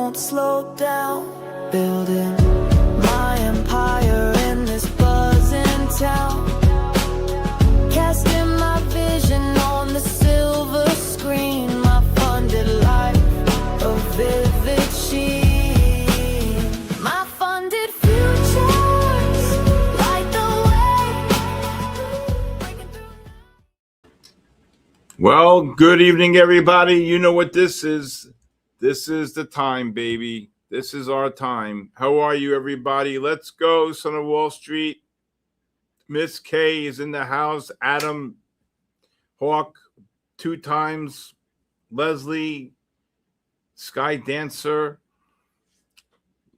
won't slow down, building my empire in this buzzing town, casting my vision on the silver screen, my funded life, a vivid sheen, my funded futures, light the way. Well, good evening, everybody. You know what this is. This is the time, baby. This is our time. How are you, everybody? Let's go, son of Wall Street. Miss K is in the house. Adam Hawk, 2 times. Leslie, Sky Dancer.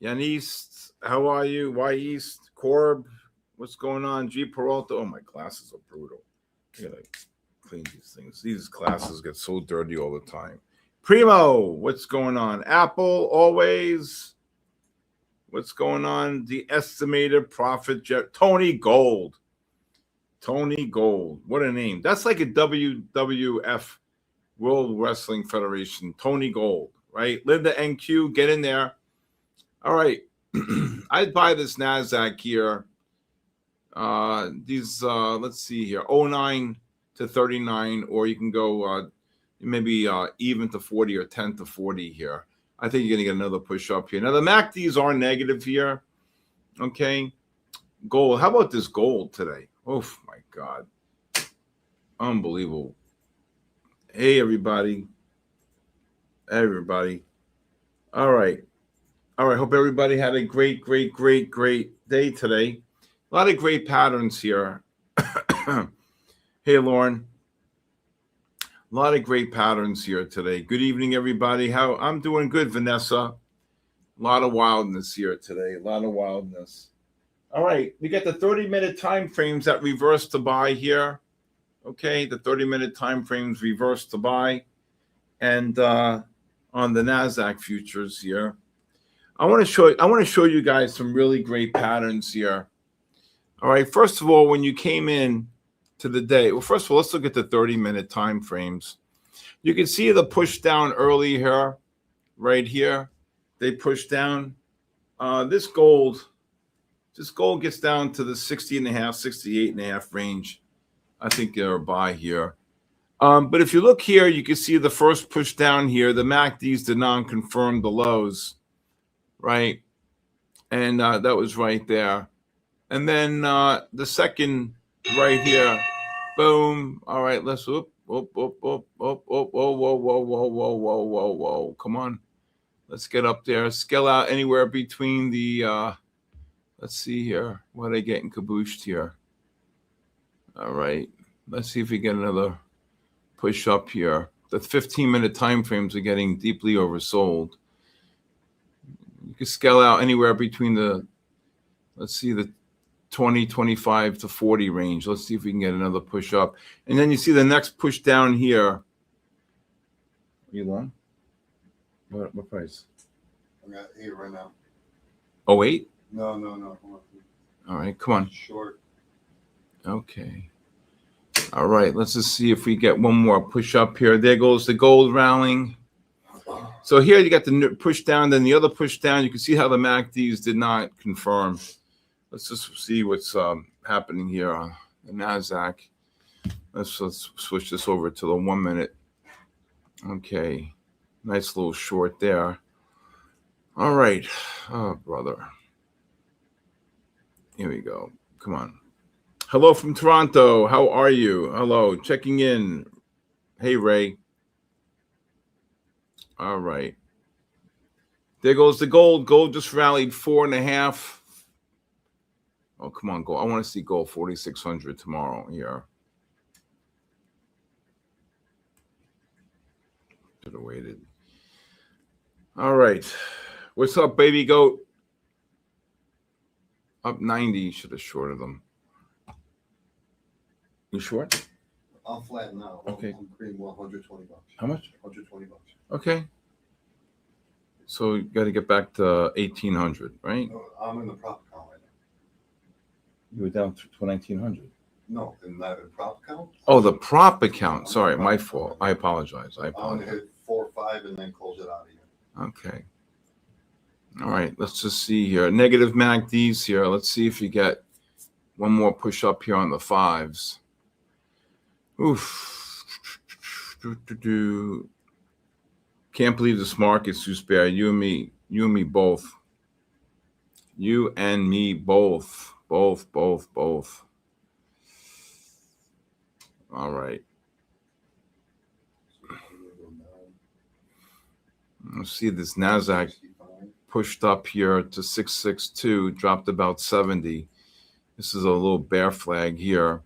Yanis, how are you? Y East, Corb, what's going on? G Peralta. Oh, my glasses are brutal. I gotta clean these things. These glasses get so dirty all the time. Primo, what's going on? Apple, always. What's going on? The estimated profit. Tony Gold. Tony Gold. What a name. That's like a WWF, World Wrestling Federation. Tony Gold, right? Linda NQ, get in there. All right. I'd buy this NASDAQ here. Let's see here. 09 to 39, or you can go maybe even to 40 or 10 to 40 here. I think you're going to get another push up here. Now, the MACDs are negative here. Okay. Gold. How about this gold today? Oh, my God. Unbelievable. Hey, everybody. Everybody. All right. All right. Hope everybody had a great day today. A lot of great patterns here. Hey, Lauren. A lot of great patterns here today. Good evening, everybody. How I'm doing good, Vanessa. A lot of wildness here today. A lot of wildness. All right, we got the 30-minute time frames that reverse to buy here. Okay, the 30-minute time frames reverse to buy, and on the NASDAQ futures here, I want to show you guys some really great patterns here. All right, first of all, when you came in to the day, well, first of all, let's look at the 30-minute time frames. You can see the push down early here, right here. They push down. This gold gets down to the 60.5, 68.5 range. I think they're a buy here. But if you look here, you can see the first push down here. The MACDs did not confirm the lows, right? And that was right there. And then the second right here, boom. All right, let's whoop. Whoa. Come on. Let's get up there. Scale out anywhere between the let's see here. What are they getting cabooshed here? All right. Let's see if we get another push up here. The 15-minute time frames are getting deeply oversold. You can scale out anywhere between the, let's see, the 20, 25 to 40 range. Let's see if we can get another push up. And then you see the next push down here. Are you long? What price? I'm at 8 right now. Oh, 8? No. Come on. All right, come on. Short. Okay. All right, let's just see if we get one more push up here. There goes the gold rallying. So here you got the push down, then the other push down. You can see how the MACDs did not confirm. Let's just see what's happening here on the NASDAQ. Let's switch this over to the 1 minute. Okay. Nice little short there. All right. Oh, brother. Here we go. Come on. Hello from Toronto. How are you? Hello. Checking in. Hey, Ray. All right. There goes the gold. Gold just rallied 4.5. Oh, come on, gold. I want to see gold 4,600 tomorrow here. Should have waited. All right. What's up, baby goat? Up 90. Should have shorted them. You short? I'm flat now. Okay. I'm creating $120. How much? $120. Okay. So you got to get back to 1,800, right? No, I'm in the prop account right now. You were down to 1,900. No, in that prop account. Oh, the prop account. Sorry, my fault. I apologize. I want to hit 4 or 5 and then close it out of here. Okay. All right, let's just see here. Negative MACDs here. Let's see if you get one more push up here on the 5s. Oof. Can't believe this market's too spare. You and me both. You and me both. Both. All right. Let's see this NASDAQ pushed up here to 662, dropped about 70. This is a little bear flag here.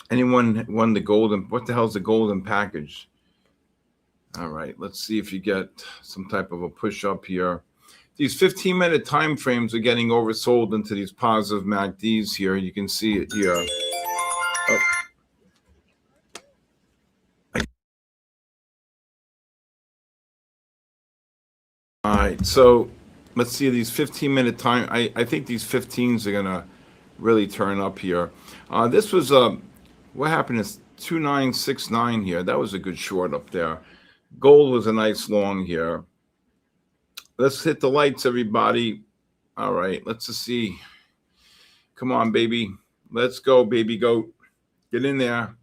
Anyone won the golden? What the hell is the golden package? All right, let's see if you get some type of a push up here. These 15-minute time frames are getting oversold into these positive MACDs here. You can see it here. Oh. All right, so let's see these 15-minute time. I think these 15s are gonna really turn up here. This was what happened is 2969 here. That was a good short up there. Gold was a nice long here. Let's hit the lights, everybody. All right, let's just see. Come on, baby. Let's go, baby goat. Get in there.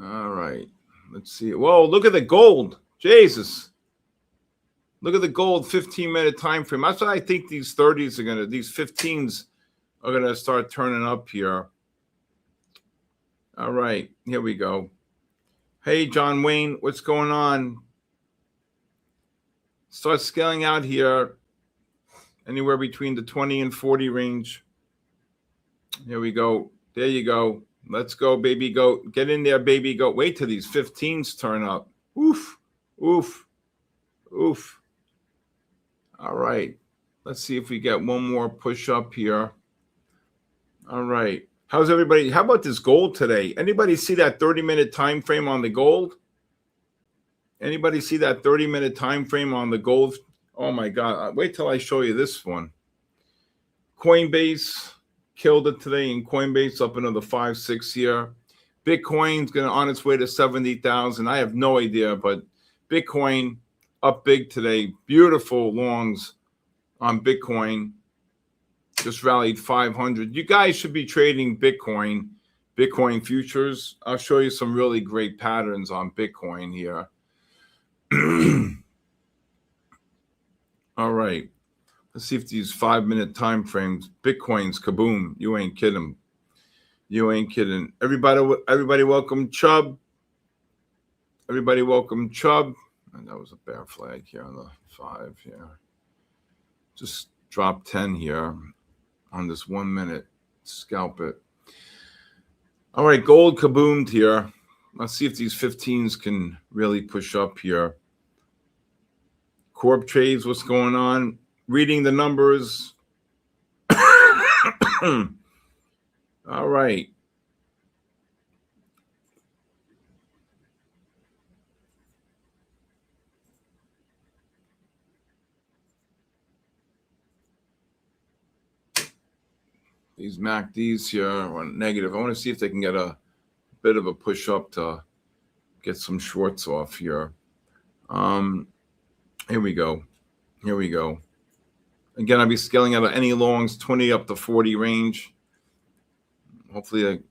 All right, let's see. Whoa, look at the gold. Jesus. Look at the gold 15-minute time frame. That's what I think these 30s are going to, these 15s are going to start turning up here. All right, here we go. Hey, John Wayne, what's going on? Start scaling out here anywhere between the 20 and 40 range. Here we go. There you go. Let's go, baby goat. Get in there, baby goat. Wait till these 15s turn up. Oof, oof, oof. All right. Let's see if we get one more push up here. All right. How's everybody? How about this gold today? Anybody see that 30-minute time frame on the gold? Anybody see that 30-minute time frame on the gold? Oh my God. Wait till I show you this one. Coinbase killed it today in Coinbase up another 5-6 here. Bitcoin's going to on its way to 70,000. I have no idea, but Bitcoin up big today. Beautiful longs on Bitcoin. Just rallied 500. You guys should be trading Bitcoin futures. I'll show you some really great patterns on Bitcoin here. All right. Let's see if these 5-minute time frames, Bitcoin's kaboom. You ain't kidding. You ain't kidding. Everybody welcome Chubb. Everybody welcome Chubb. And that was a bear flag here on the 5 here. Just drop 10 here on this 1 minute. Scalp it. All right, gold kaboomed here. Let's see if these 15s can really push up here. Corp trades, what's going on? Reading the numbers. All right. These MACDs here are negative. I want to see if they can get a bit of a push up to get some shorts off here. Here we go. Here we go. Again, I'll be scaling out of any longs, 20 up to 40 range. Hopefully,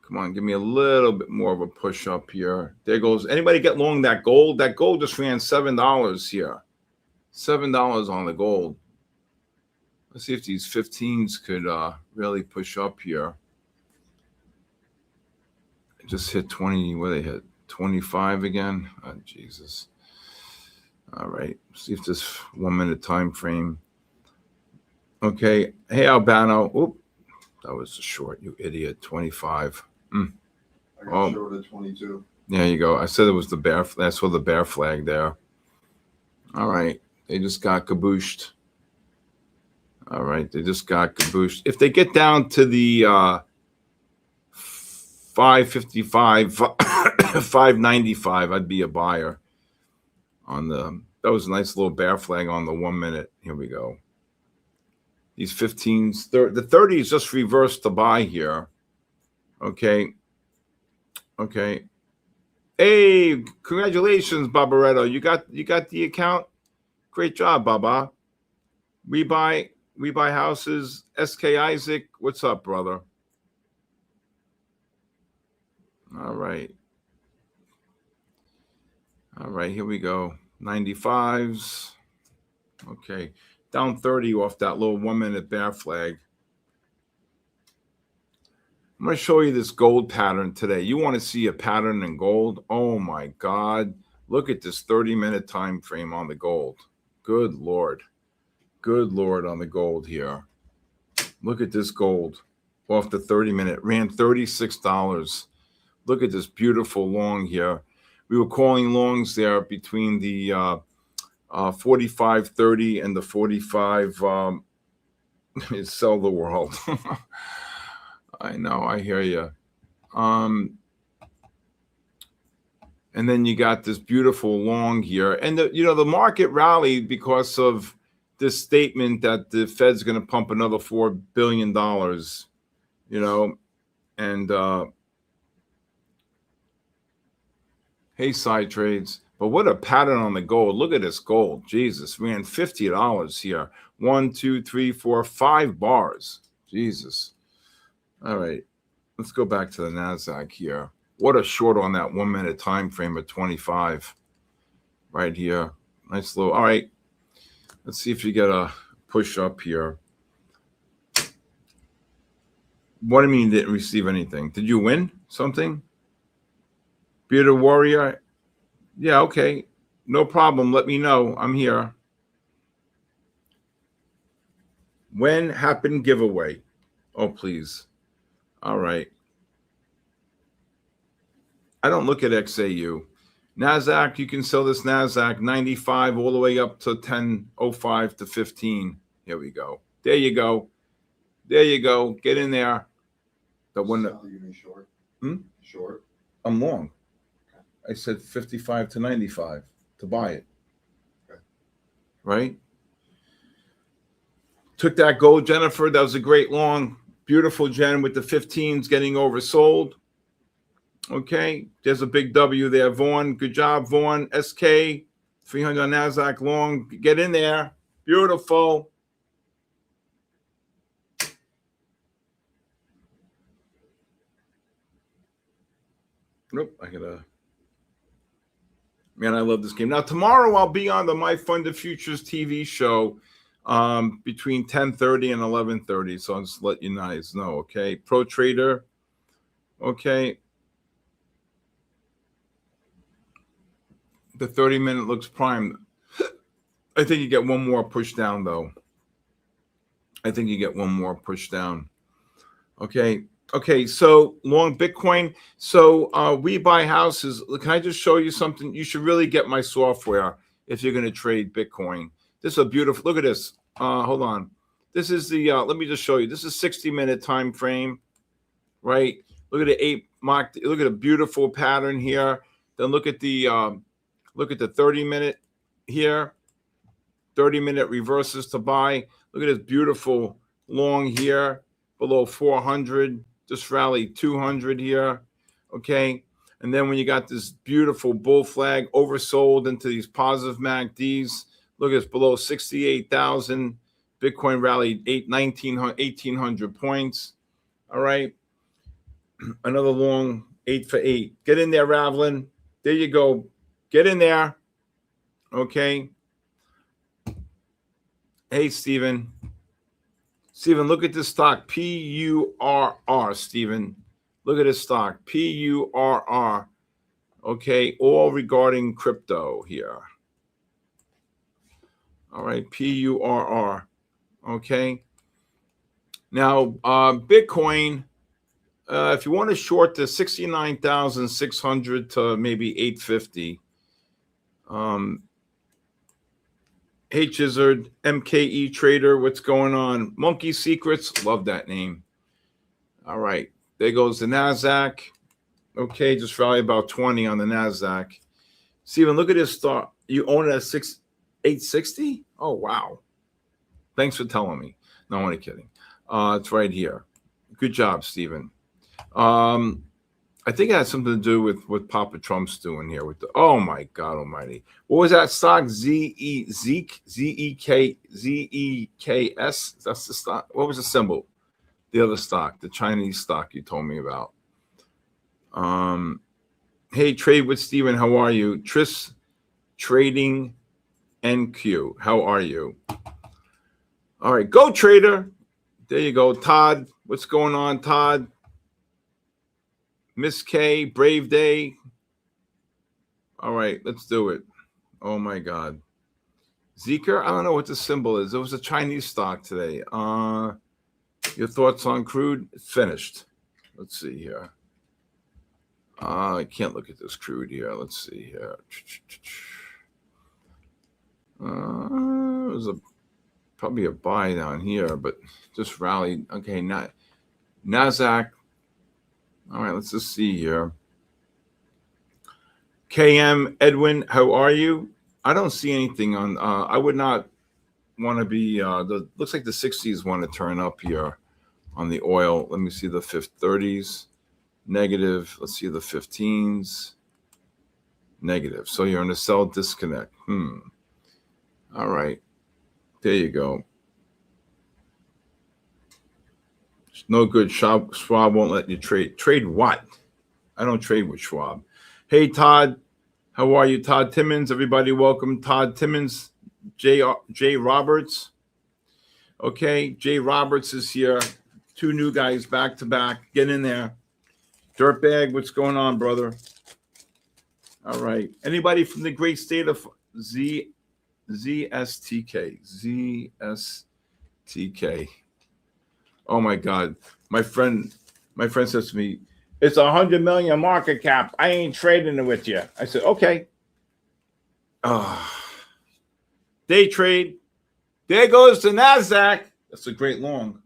come on, give me a little bit more of a push up here. There goes. Anybody get long that gold? That gold just ran $7 here. $7 on the gold. Let's see if these 15s could really push up here. Just hit 20. Where they hit 25 again. Oh, Jesus. All right. See if this 1 minute time frame. Okay. Hey, Albano. Oop. That was a short, you idiot. 25. I got short at 22. There you go. I said it was the bear. That's what the bear flag there. All right. They just got kabooshed. All right. They just got kabooshed. If they get down to the 555, 595, I'd be a buyer on the. That was a nice little bear flag on the 1 minute. Here we go. These 15s, the 30s just reversed the buy here. Okay. Okay. Hey, congratulations, Barbaretto. You got the account. Great job, Baba. We buy houses. SK Isaac, what's up, brother? All right. All right, here we go. 95s. Okay. Down 30 off that little 1 minute bear flag. I'm going to show you this gold pattern today. You want to see a pattern in gold? Oh my God. Look at this 30-minute time frame on the gold. Good Lord. Good Lord on the gold here. Look at this gold off the 30-minute. Ran $36. Look at this beautiful long here. We were calling longs there between the 45.30 and the 45. Sell the world. I know, I hear you. And then you got this beautiful long here, and the market rallied because of this statement that the Fed's going to pump another $4 billion. And hey, side trades. But what a pattern on the gold. Look at this gold. Jesus, ran $50 here. 1, 2, 3, 4, 5 bars. Jesus. All right. Let's go back to the NASDAQ here. What a short on that 1 minute time frame of 25. Right here. Nice little. All right. Let's see if you get a push up here. What do you mean you didn't receive anything? Did you win something? Bearded Warrior? Yeah, okay. No problem. Let me know. I'm here. When happened giveaway? Oh, please. All right. I don't look at XAU. NASDAQ, you can sell this NASDAQ 95 all the way up to 10.05 to 15. Here we go. There you go. There you go. Get in there. The one that Short. Short. I'm long. I said 55 to 95 to buy it. Okay. Right? Took that gold, Jennifer. That was a great long. Beautiful Jen with the 15s getting oversold. Okay. There's a big W there, Vaughn. Good job, Vaughn. SK, 300 on NASDAQ long. Get in there. Beautiful. Nope. Man, I love this game. Now, tomorrow I'll be on the MyFundedFutures TV show between 10:30 and 11:30. So I'll just let you guys know, okay? Pro Trader, okay. The 30-minute looks prime. I think you get one more push down, though. I think you get one more push down. Okay. Okay, so long Bitcoin. So we buy houses. Can I just show you something? You should really get my software if you're going to trade Bitcoin. This is a beautiful. Look at this. Hold on. This is the. Let me just show you. This is 60-minute time frame, right? Look at the 8 mark. Look at a beautiful pattern here. Then look at the 30-minute here. 30-minute reverses to buy. Look at this beautiful long here below 400. Just rallied 200 here, okay? And then when you got this beautiful bull flag oversold into these positive MACDs, look, it's below 68,000. Bitcoin rallied 1,800 points, all right? Another long 8 for 8. Get in there, Ravlin. There you go. Get in there, okay? Hey, Stephen. Stephen, look at this stock, PURR, Stephen. Look at this stock, PURR. Okay, all regarding crypto here. All right, PURR. Okay. Now, Bitcoin, if you want to short the 69,600 to maybe 850, Hey, Chizard, MKE Trader, what's going on? Monkey Secrets, love that name. All right, there goes the NASDAQ. Okay, just rally about 20 on the NASDAQ. Steven, look at this stock. You own it at 860? Oh, wow. Thanks for telling me. No, I'm only kidding. It's right here. Good job, Steven. I I think it has something to do with what Papa Trump's doing here with the, oh my God almighty. What was that stock? Z-E-K-S? That's the stock. What was the symbol? The other stock, the Chinese stock you told me about. Hey, Trade with Steven, how are you? Tris Trading NQ, how are you? All right, go trader. There you go. Todd, what's going on, Todd? Miss K, Brave Day. All right, let's do it. Oh my God. Zeker, I don't know what the symbol is. It was a Chinese stock today. Your thoughts on crude? It's finished. Let's see here. I can't look at this crude here. Let's see here. It was probably a buy down here, but just rallied. Okay, NASDAQ. All right, let's just see here. KM Edwin, how are you? I don't see anything on. I would not want to be. Looks like the 60s want to turn up here on the oil. Let me see the 30s. Negative. Let's see the 15s. Negative. So you're in a sell disconnect. All right. There you go. It's no good. Schwab won't let you trade. Trade what? I don't trade with Schwab. Hey, Todd. How are you? Todd Timmons. Everybody welcome. Todd Timmons. Jay Roberts. Okay. Jay Roberts is here. Two new guys back to back. Get in there. Dirtbag, what's going on, brother? All right. Anybody from the great state of ZSTK? ZSTK. Oh my God. My friend says to me, it's 100 million market cap. I ain't trading it with you. I said, okay. Day trade. There goes the NASDAQ. That's a great long.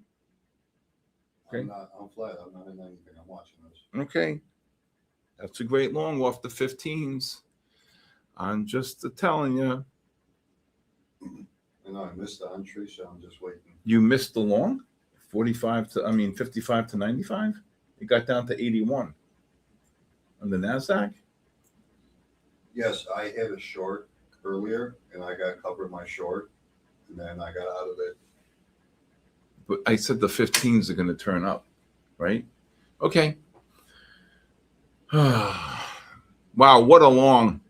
Okay. I'm flat. I'm not in anything. I'm watching this. Okay. That's a great long off the 15s. I'm just telling you. I know I missed the entry, so I'm just waiting. You missed the long? 55 to 95? It got down to 81 on the NASDAQ. Yes, I had a short earlier, and I got covered my short, and then I got out of it. But I said the 15s are going to turn up, right? Okay. Wow, what a long.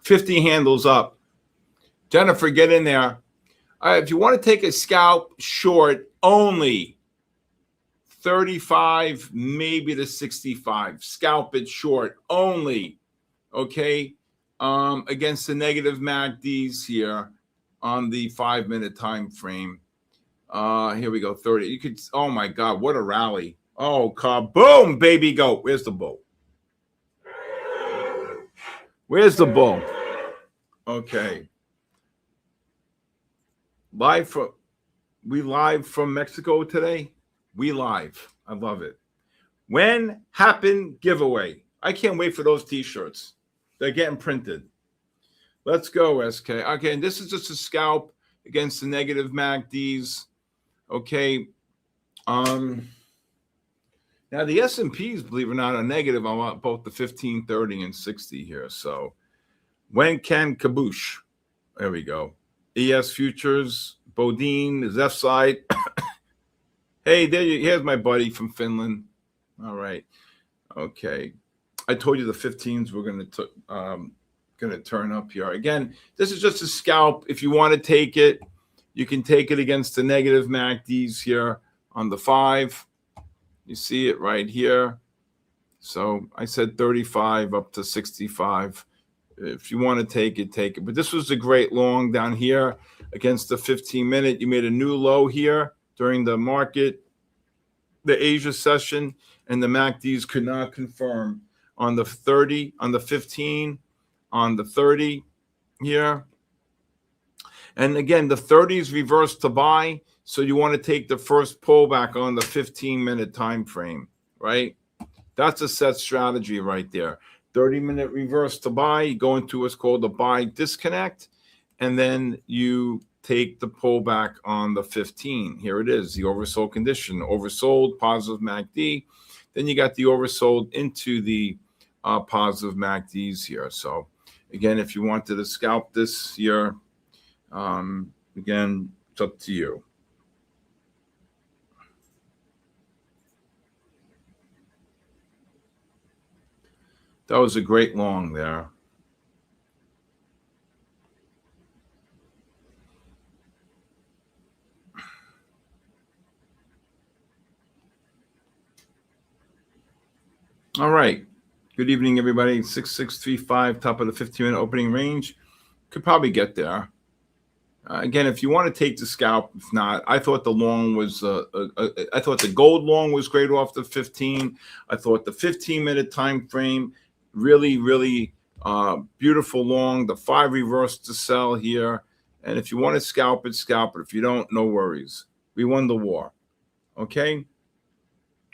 50 handles up. Jennifer, get in there. All right, if you want to take a scalp short only, 35, maybe to 65. Scalp it short only, okay? Against the negative MACDs here on the 5-minute time frame. Here we go, 30. You could, oh my God, what a rally. Oh, kaboom, baby, go. Where's the bull? Where's the bull? Okay. We live from Mexico today. We live. I love it. When happened giveaway. I can't wait for those t-shirts. They're getting printed. Let's go, SK. Okay, and this is just a scalp against the negative MACDs. Okay. Now the S&Ps, believe it or not, are negative on both the 15, 30, and 60 here. So when can kaboosh? There we go. ES futures, Bodine, Zeph side. Hey, here's my buddy from Finland. All right. Okay. I told you the 15s were going to turn up here. Again, this is just a scalp. If you want to take it, you can take it against the negative MACDs here on the 5. You see it right here. So I said 35 up to 65. If you want to take it, take it. But this was a great long down here against the 15-minute. You made a new low here during the market, the Asia session, and the MACDs could not confirm on the 30, on the 15, on the 30 here. And again, the 30s reversed to buy. So you want to take the first pullback on the 15-minute time frame, right? That's a set strategy right there. 30-minute reverse to buy, you go into what's called a buy disconnect, and then you take the pullback on the 15. Here it is, the oversold condition. Oversold, positive MACD. Then you got the oversold into the positive MACDs here. So again, if you wanted to scalp this here, again, it's up to you. That was a great long there. All right. Good evening, everybody. 6635, top of the 15-minute opening range. Could probably get there. Again, if you want to take the scalp, if not, I thought the long was, I thought the gold long was great off the 15. I thought the 15-minute time frame, really, really beautiful long. The 5 reversed to sell here. And if you want to scalp it, scalp it. If you don't, no worries. We won the war. Okay?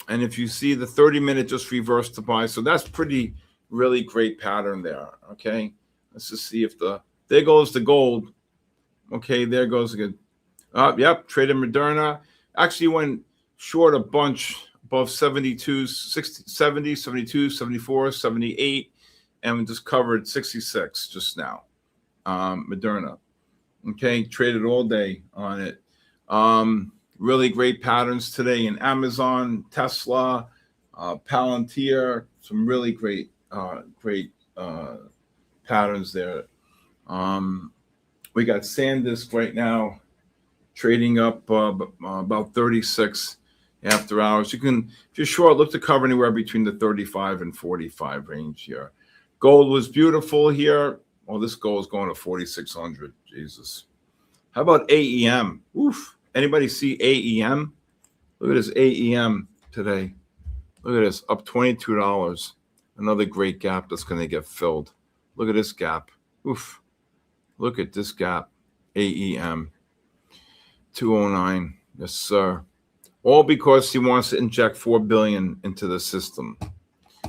And if you see the 30-minute just reversed to buy, so that's pretty, really great pattern there. Okay? Let's just see if there goes the gold. Okay, there goes again. Yep, traded Moderna. Actually went short a bunch above 72, 60, 70, 72, 74, 78, and we just covered 66 just now. Moderna. Okay, traded all day on it. Really great patterns today in Amazon, Tesla, Palantir. Some really great patterns there. We got SanDisk right now trading up about 36 after hours. You can, if you're short, look to cover anywhere between the 35 and 45 range here. Gold was beautiful here. Well, this gold is going to 4,600. Jesus. How about AEM? Oof. Anybody see AEM? Look at this AEM today. Look at this, up $22. Another great gap that's going to get filled. Look at this gap. Oof. Look at this gap, AEM, 209. Yes, sir. All because he wants to inject $4 billion into the system.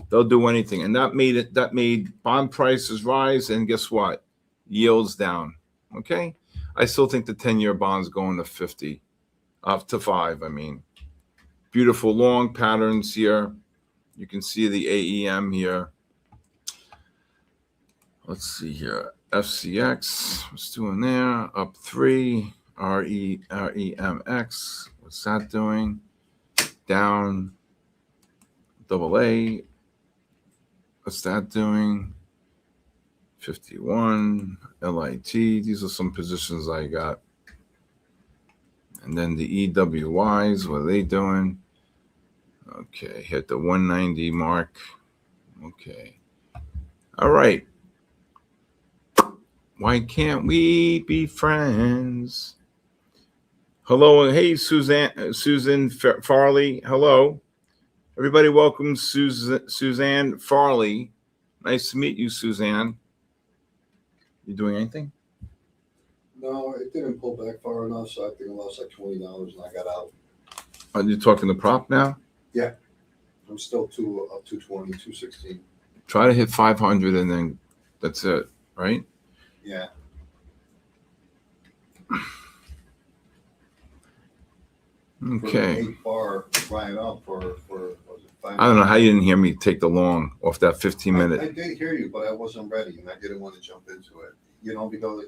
They'll do anything, and that made bond prices rise. And guess what? Yields down. Okay. I still think the 10-year bond's going to 50, up to 5. I mean, beautiful long patterns here. You can see the AEM here. Let's see here. FCX, what's doing there? Up 3. REMX, what's that doing? Down. AA, what's that doing? 51. LIT, these are some positions I got. And then the EWYs, what are they doing? Okay, hit the 190 mark. Okay. All right. Why can't we be friends? Hello, hey, Susan Farley. Hello. Everybody welcome Suzanne Farley. Nice to meet you, Suzanne. You doing anything? No, it didn't pull back far enough, so I think I lost like $20 and I got out. Are you talking the prop now? Yeah. I'm still up 220, 216. Try to hit 500 and then that's it, right? Yeah. Okay. 8 bar flying up for was it 5? I don't know how you didn't hear me take the long off that 15-minute. I did hear you, but I wasn't ready and I didn't want to jump into it. You know, because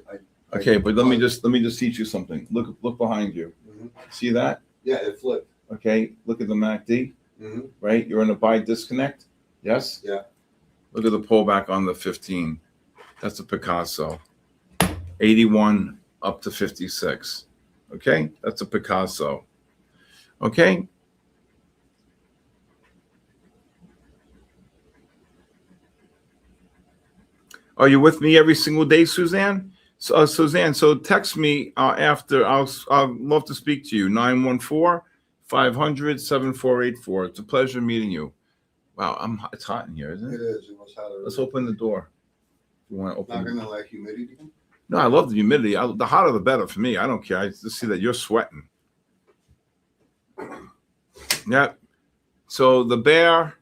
Okay, but let me just teach you something. Look behind you. Mm-hmm. See that? Yeah, it flipped. Okay, look at the MACD. Mm-hmm. Right? You're in a buy disconnect. Yes? Yeah. Look at the pullback on the 15. That's a Picasso. 81 up to 56. Okay? That's a Picasso. Okay? Are you with me every single day, Suzanne? So, Suzanne, so text me after. I'll love to speak to you. 914-500-7484. It's a pleasure meeting you. Wow, it's hot in here, isn't it? It is. It was hotter. Let's open the door. You want to open? Not gonna like humidity. No, I love the humidity. The hotter the better for me. I don't care. I just see that you're sweating. Yeah. So the bear.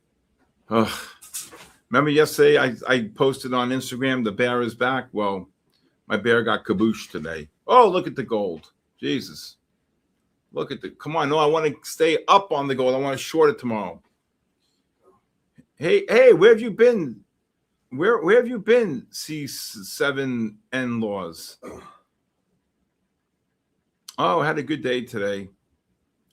Remember yesterday I posted on Instagram the bear is back. Well, my bear got cabooshed today. Oh, look at the gold. Jesus. Look at come on. No, I want to stay up on the gold. I want to short it tomorrow. Hey, where have you been? Where have you been? C7N laws. Oh, I had a good day today.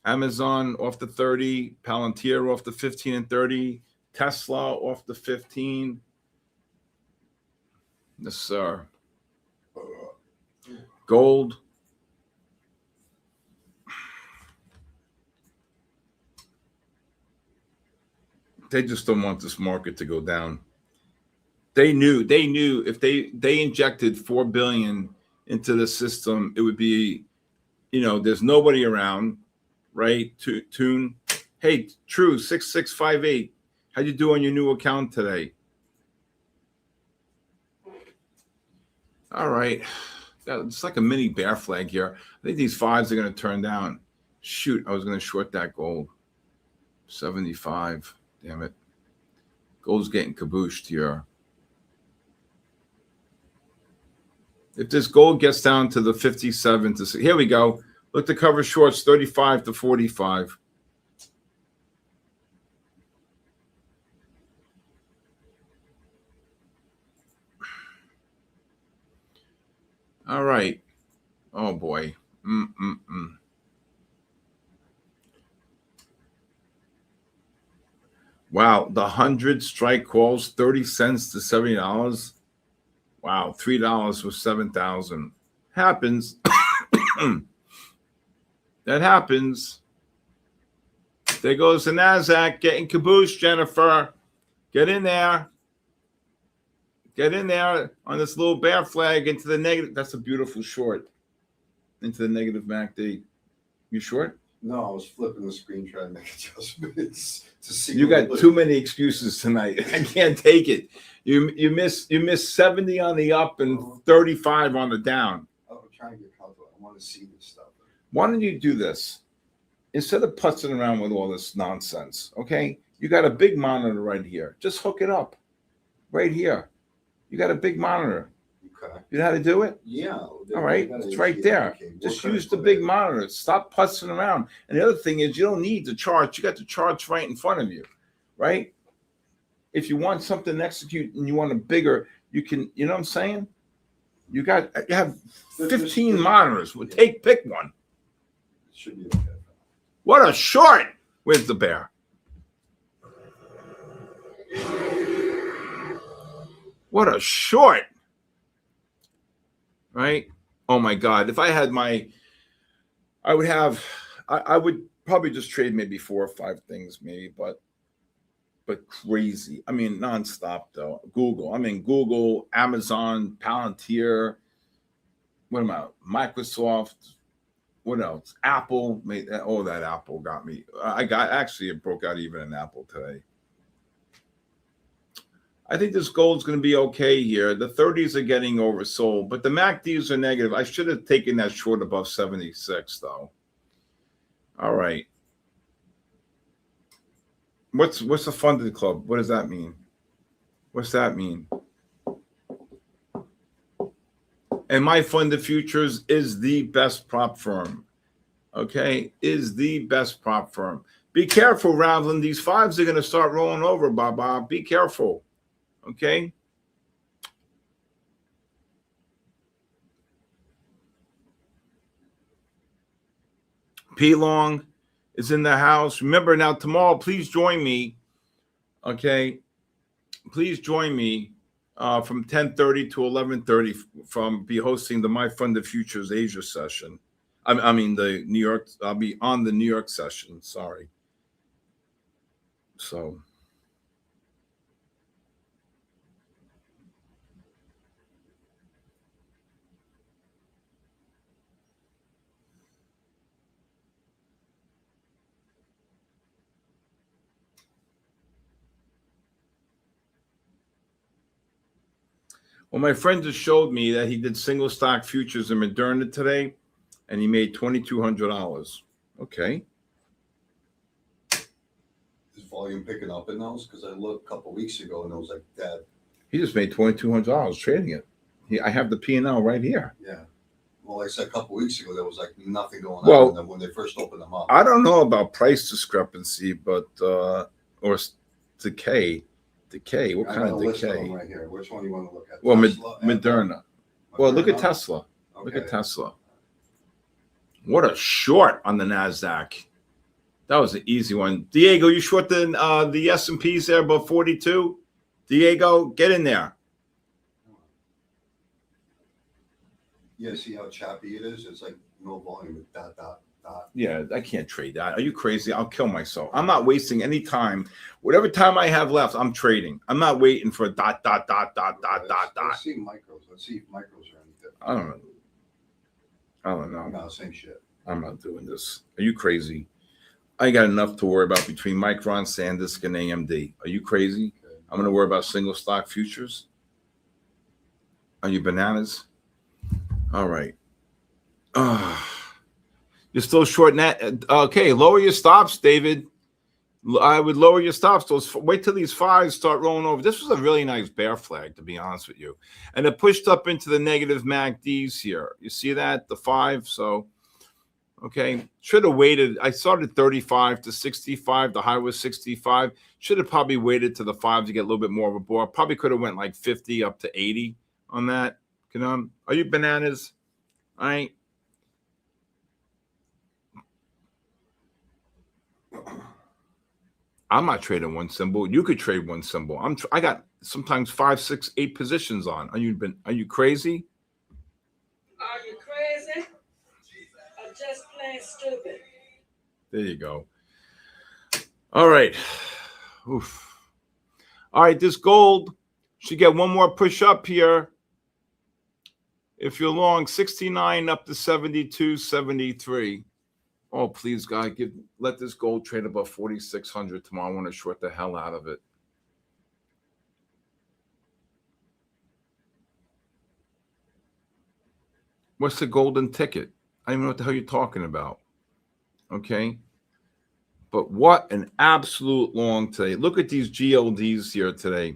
Amazon off the 30, Palantir off the 15 and 30, Tesla off the 15. Yes, sir. Gold. They just don't want this market to go down. They knew if they injected $4 billion into the system, it would be, there's nobody around, right? Tune. Hey, True 6658. How'd you do on your new account today? All right. It's like a mini bear flag here. I think these fives are going to turn down. Shoot, I was going to short that gold. 75. Damn it. Gold's getting kabooshed here. If this gold gets down to the 57 to 6, here we go. Look, the cover shorts 35 to 45. All right. Oh boy. Wow, the 100 strike calls 30 cents to $70. Wow, $3 was 7,000. Happens. That happens. There goes the NASDAQ getting caboose, Jennifer. Get in there. Get in there on this little bear flag into the negative. That's a beautiful short. Into the negative MACD. You short? No, I was flipping the screen trying to make adjustments to see. You got too many excuses tonight. I can't take it. You miss 70 on the up and 35 on the down. I'm trying to get comfortable. I want to see this stuff. Why don't you do this? Instead of putzing around with all this nonsense, okay? You got a big monitor right here. Just hook it up right here. You got a big monitor. Okay. You know how to do it? Yeah. All right. It's right there. Just use the big monitor. Stop putzing around. And the other thing is you don't need the charts. You got the charts right in front of you, right? If you want something to execute and you want a bigger, you can, you know what I'm saying? You have 15 monitors. Well, pick one. Should be okay. What a short. Where's the bear? What a short. Right? Oh my God. If I had I would probably just trade maybe 4 or 5 things maybe, but crazy. I mean, nonstop though. Google, Amazon, Palantir. What about Microsoft? What else? Apple. That Apple got me. It broke out even in Apple today. I think this gold's going to be okay here. The 30s are getting oversold, but the MACDs are negative. I should have taken that short above 76, though. All right. What's a funded club? What does that mean? What's that mean? And MyFundedFutures is the best prop firm. Okay? Is the best prop firm. Be careful, Ravlin. These fives are going to start rolling over, Baba. Be careful. Okay. P Long is in the house. Remember now, tomorrow, please join me. Okay. Please join me from 10:30 to 11:30 be hosting the MyFundedFutures Asia session. I mean the New York. I'll be on the New York session. Sorry. So. Well, my friend just showed me that he did single stock futures in Moderna today, and he made $2,200. Okay. Is volume picking up in those? Because I looked a couple of weeks ago and it was like that. He just made $2,200 trading it. I have the P&L right here. Yeah. Well, like I said, a couple of weeks ago, there was like nothing going Well, on when they first opened them up. I don't know about price discrepancy, but or decay, Decay. What I kind got of a list of them decay? right here. Which one do you want to look at? Well, Tesla, Moderna. Apple, Well, look at Moderna? Tesla. Look at Okay. Tesla. What a short on the NASDAQ. That was an easy one. Diego, you short the S&Ps there above 42? Diego, get in there. Yeah, see how choppy it is? It's like no volume. It's dot, dot, dot. Yeah, I can't trade that. Are you crazy? I'll kill myself. I'm not wasting any time. Whatever time I have left, I'm trading. I'm not waiting for a dot, dot, dot, dot, dot, dot, dot. Let's see micros. Let's see if micros are any different. I don't know. No, same shit. I'm not doing this. Are you crazy? I got enough to worry about between Micron, SanDisk, and AMD. Are you crazy? Okay. I'm going to worry about single stock futures. Are you bananas? All right. You're still short net. Okay, lower your stops, David. I would lower your stops. Wait till these fives start rolling over. This was a really nice bear flag, to be honest with you. And it pushed up into the negative MACDs here. You see that? The 5. So, okay. Should have waited. I started 35 to 65. The high was 65. Should have probably waited to the 5 to get a little bit more of a ball. Probably could have went like 50 up to 80 on that. Are you bananas? All right. I'm not trading one symbol. You could trade one symbol. I got sometimes 5, 6, 8 positions on. Are you crazy? Are you crazy? Or just plain stupid? There you go. All right. Oof. All right, this gold should get one more push up here. If you're long, 69 up to 72, 73. Oh, please, God, let this gold trade above 4,600 tomorrow. I want to short the hell out of it. What's the golden ticket? I don't even know what the hell you're talking about. Okay. But what an absolute long today. Look at these GLDs here today.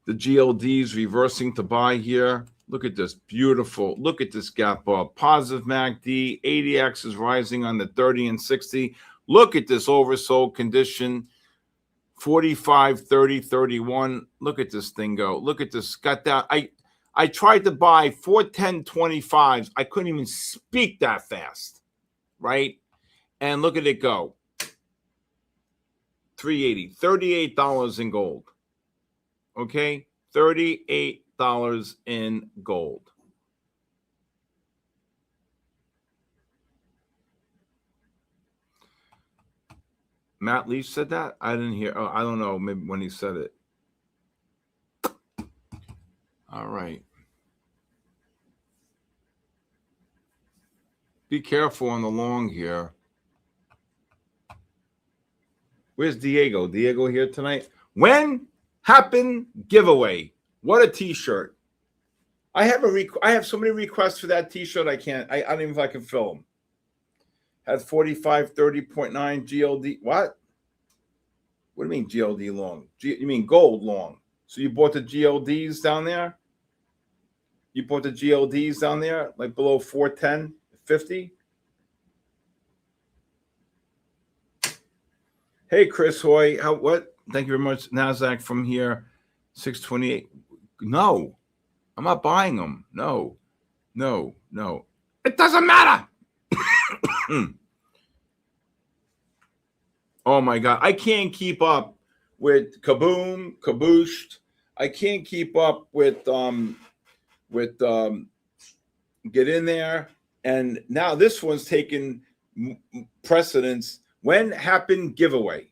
The GLDs reversing to buy here. Look at this. Beautiful. Look at this gap up. Positive MACD. ADX is rising on the 30 and 60. Look at this oversold condition. 45, 30, 31. Look at this thing go. Look at this. Got that. I tried to buy 410 25s. I couldn't even speak that fast. Right? And look at it go. 380. $38 in gold. Okay? $38 in gold. Matt Leach said that? I didn't hear. Oh, I don't know. Maybe when he said it. All right. Be careful on the long here. Where's Diego? Diego here tonight? When happened giveaway? What a t-shirt. I have so many requests for that t-shirt. I don't even know if I can fill them. Had 45, 30.9 GLD. What? What do you mean GLD long? You mean gold long? So you bought the GLDs down there? You bought the GLDs down there, like below 410, 50? Hey, Chris Hoy. What? Thank you very much. NASDAQ from here, 628. No, I'm not buying them. No. It doesn't matter. Oh, my God. I can't keep up with Kaboom, Kabooshed. I can't keep up with Get In There. And now this one's taking precedence. When happened giveaway?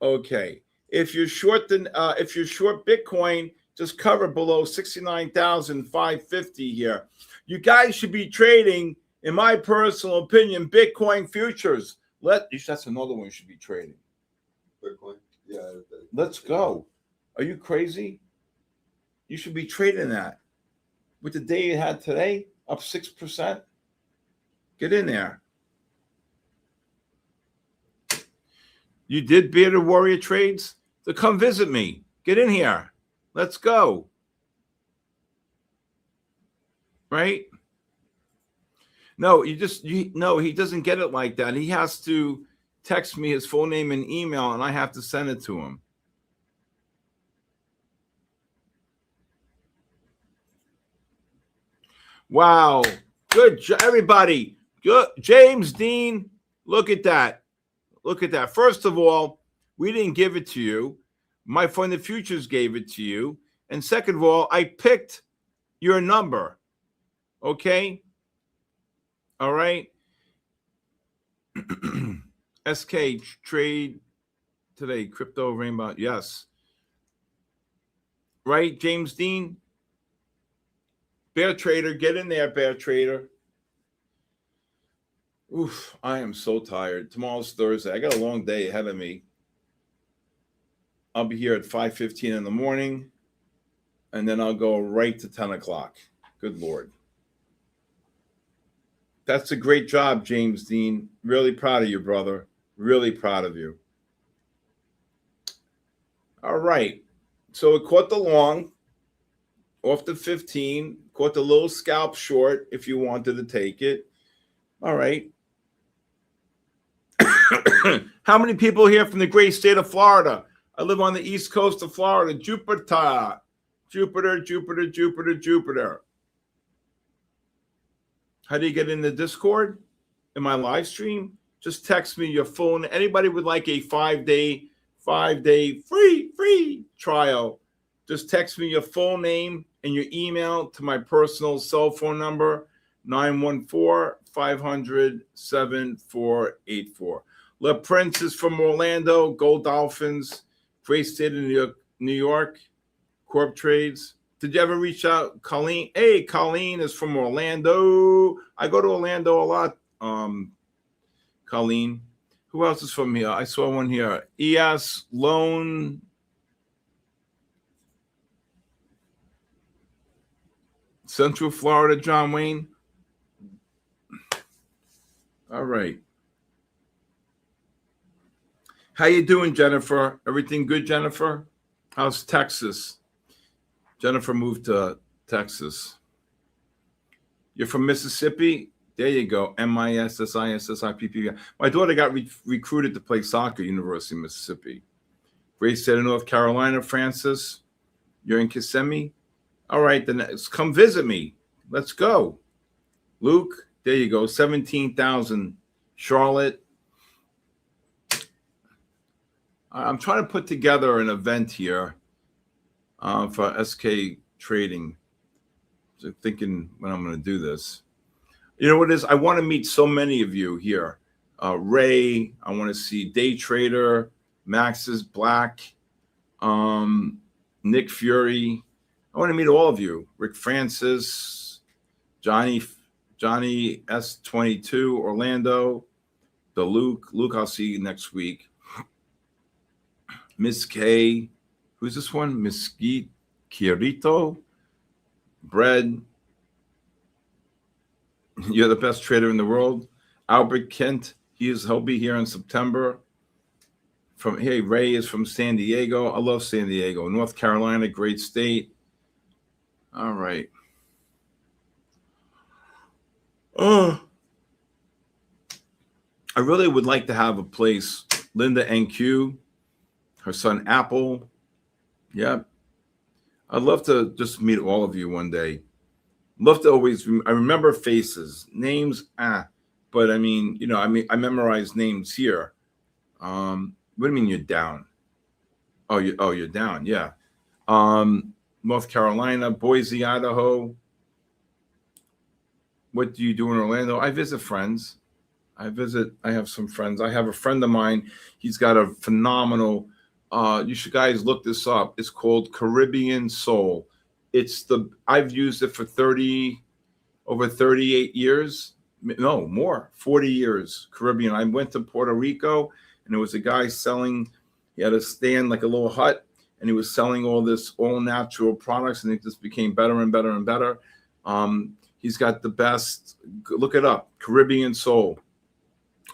Okay. If you're short Bitcoin, just cover below 69,550 here. You guys should be trading, in my personal opinion, Bitcoin futures. That's another one you should be trading. Bitcoin? Yeah. Let's go. Are you crazy? You should be trading that. With the day you had today, up 6%. Get in there. You did Bearded Warrior trades? So come visit me. Get in here. Let's go. Right? No, he doesn't get it like that. He has to text me his full name and email, and I have to send it to him. Wow. Good. Everybody. Good. James Dean, look at that. Look at that. First of all, we didn't give it to you. MyFundedFutures gave it to you. And second of all, I picked your number. Okay? All right? SK trade today. Crypto Rainbow. Yes. Right, James Dean? Bear Trader. Get in there, Bear Trader. Oof, I am so tired. Tomorrow's Thursday. I got a long day ahead of me. I'll be here at 5:15 in the morning, and then I'll go right to 10 o'clock. Good Lord. That's a great job, James Dean. Really proud of you, brother. Really proud of you. All right. So it caught the long off the 15, caught the little scalp short if you wanted to take it. All right. How many people here from the great state of Florida? I live on the east coast of Florida. Jupiter. Jupiter, Jupiter, Jupiter, Jupiter. How do you get in the Discord? In my live stream? Just text me your phone. Anybody would like a 5-day free trial? Just text me your full name and your email to my personal cell phone number, 914-500-7484. Le Prince is from Orlando. Gold Dolphins. Great state of New York. Corp Trades. Did you ever reach out? Colleen. Hey, Colleen is from Orlando. I go to Orlando a lot. Colleen. Who else is from here? I saw one here. ES Loan. Central Florida, John Wayne. All right. How you doing, Jennifer? Everything good, Jennifer? How's Texas? Jennifer moved to Texas. You're from Mississippi? There you go. MISSISSIPP. My daughter got recruited to play soccer, University of Mississippi. Great state of North Carolina, Francis. You're in Kissimmee? All right, then come visit me. Let's go. Luke, there you go. 17,000. Charlotte. I'm trying to put together an event here for SK Trading. So thinking when I'm going to do this. You know what it is? I want to meet so many of you here. Ray, I want to see Day Trader, Max's Black, Nick Fury. I want to meet all of you. Rick Francis, Johnny S22, Orlando, the Luke, I'll see you next week. Miss K, who's this one? Mesquite, Quirito, Bread. You're the best trader in the world. Albert Kent, he'll be here in September. Hey, Ray is from San Diego. I love San Diego. North Carolina, great state. All right. I really would like to have a place. Linda NQ, her son Apple. Yep. I'd love to just meet all of you one day. Love to always. I remember faces, names. But I mean, I memorize names here. What do you mean you're down? You're down. Yeah. North Carolina, Boise, Idaho. What do you do in Orlando? I visit friends. I have some friends. I have a friend of mine. He's got a phenomenal. You should guys look this up. It's called Caribbean Soul. I've used it for over 38 years. No, more, 40 years. Caribbean. I went to Puerto Rico, and there was a guy selling. He had a stand like a little hut, and he was selling all natural products, and it just became better and better and better. He's got the best. Look it up, Caribbean Soul.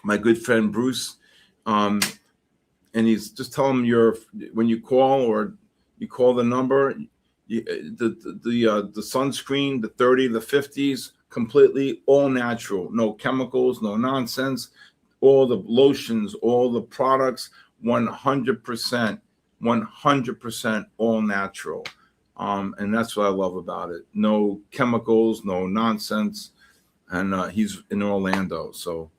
My good friend Bruce, and he's just tell him when you call or you call the number, the sunscreen, the 30, the 50s, completely all natural, no chemicals, no nonsense. All the lotions, all the products, 100% all natural. And that's what I love about it. No chemicals, no nonsense. And he's in Orlando. So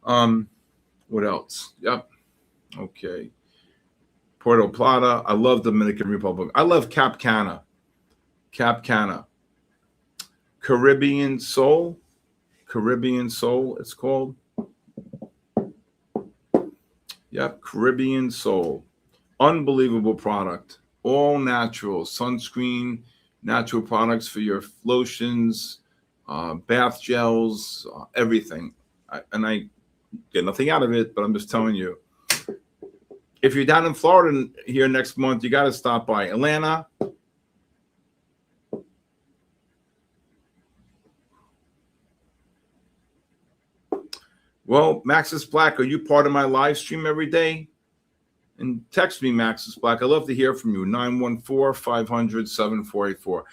what else? Yep. Okay. Puerto Plata. I love Dominican Republic. I love Cap Cana. Cap Cana. Caribbean Soul. Caribbean Soul, it's called. Yep, Caribbean Soul. Unbelievable product. All natural. Sunscreen, natural products for your lotions, bath gels, everything. And I get nothing out of it, but I'm just telling you. If you're down in Florida here next month, you got to stop by Atlanta. Well, Maxis Black, are you part of my live stream every day? And text me, Maxis Black. I'd love to hear from you. 914-500-7484.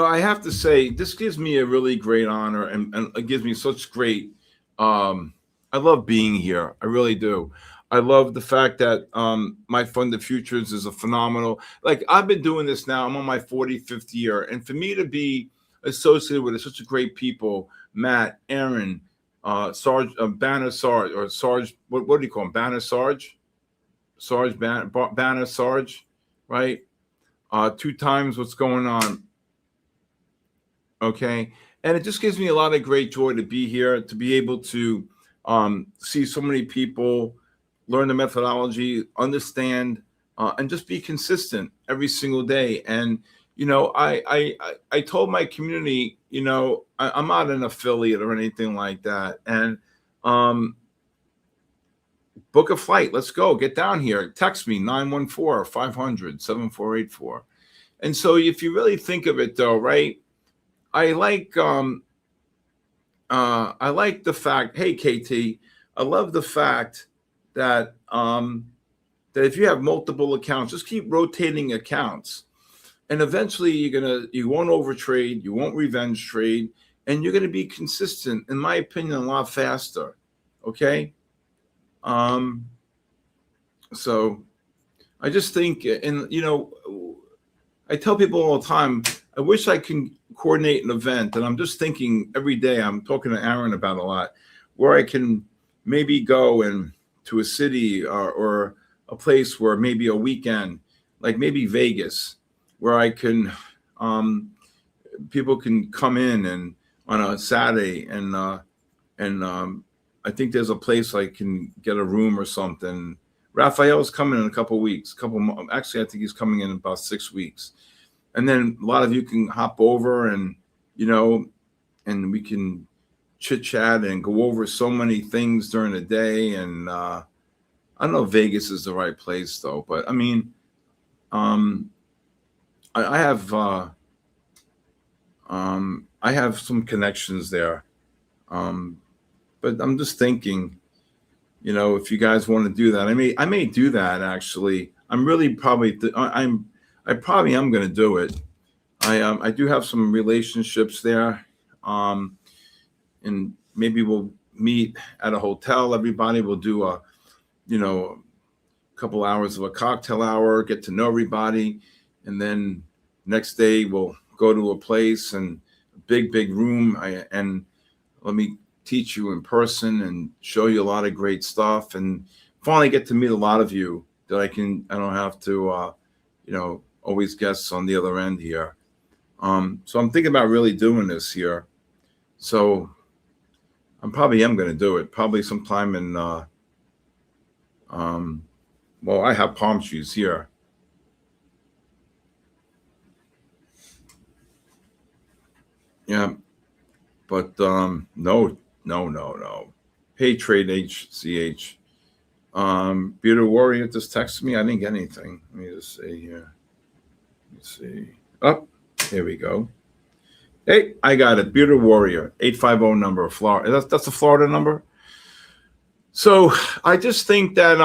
I have to say, this gives me a really great honor, and it gives me such great, I love being here. I really do. I love the fact that MyFundedFutures is a phenomenal, like I've been doing this now. I'm on my 45th year. And for me to be associated with such a great people, Matt, Aaron, Sarge, Banner Sarge, or Sarge, what do you call him? Banner Sarge? Sarge, Banner Sarge, right? 2 times what's going on. Okay. And it just gives me a lot of great joy to be here, to be able to see so many people, learn the methodology, understand, and just be consistent every single day. And, I told my community, I'm not an affiliate or anything like that. And book a flight. Let's go. Get down here. Text me, 914-500-7484. And so if you really think of it, though, right, I like the fact, hey, KT, I love the fact that that if you have multiple accounts, just keep rotating accounts, and eventually you won't overtrade, you won't revenge trade, and you're gonna be consistent, in my opinion, a lot faster. Okay. So I just think, and I tell people all the time, I wish I can coordinate an event, and I'm just thinking every day, I'm talking to Aaron about a lot, where I can maybe go and to a city or a place where maybe a weekend, like maybe Vegas, where I can, people can come in and on a Saturday, and I think there's a place I can get a room or something. Raphael's coming in a couple of weeks, actually, I think he's coming in about 6 weeks. And then a lot of you can hop over and, and we can chit chat and go over so many things during the day. And I don't know if Vegas is the right place though, but I mean, I have some connections there. But I'm just thinking, if you guys want to do that, I may do that actually. I'm really probably, I probably am going to do it. I do have some relationships there. And maybe we'll meet at a hotel. Everybody will do a couple hours of a cocktail hour, get to know everybody. And then next day we'll go to a place and a big room. And let me teach you in person and show you a lot of great stuff, and finally get to meet a lot of you that I don't have to, always guests on the other end here. So I'm thinking about really doing this here. So I probably am going to do it probably sometime in, well, I have palm trees here. Yeah. But, no. Hey, Trade HCH. Beauty Warrior just texted me. I didn't get anything. Let me just say here. Let's see. Oh, here we go. Hey, I got it. Beauty Warrior, 850 number of Florida. That's a Florida number. So I just think that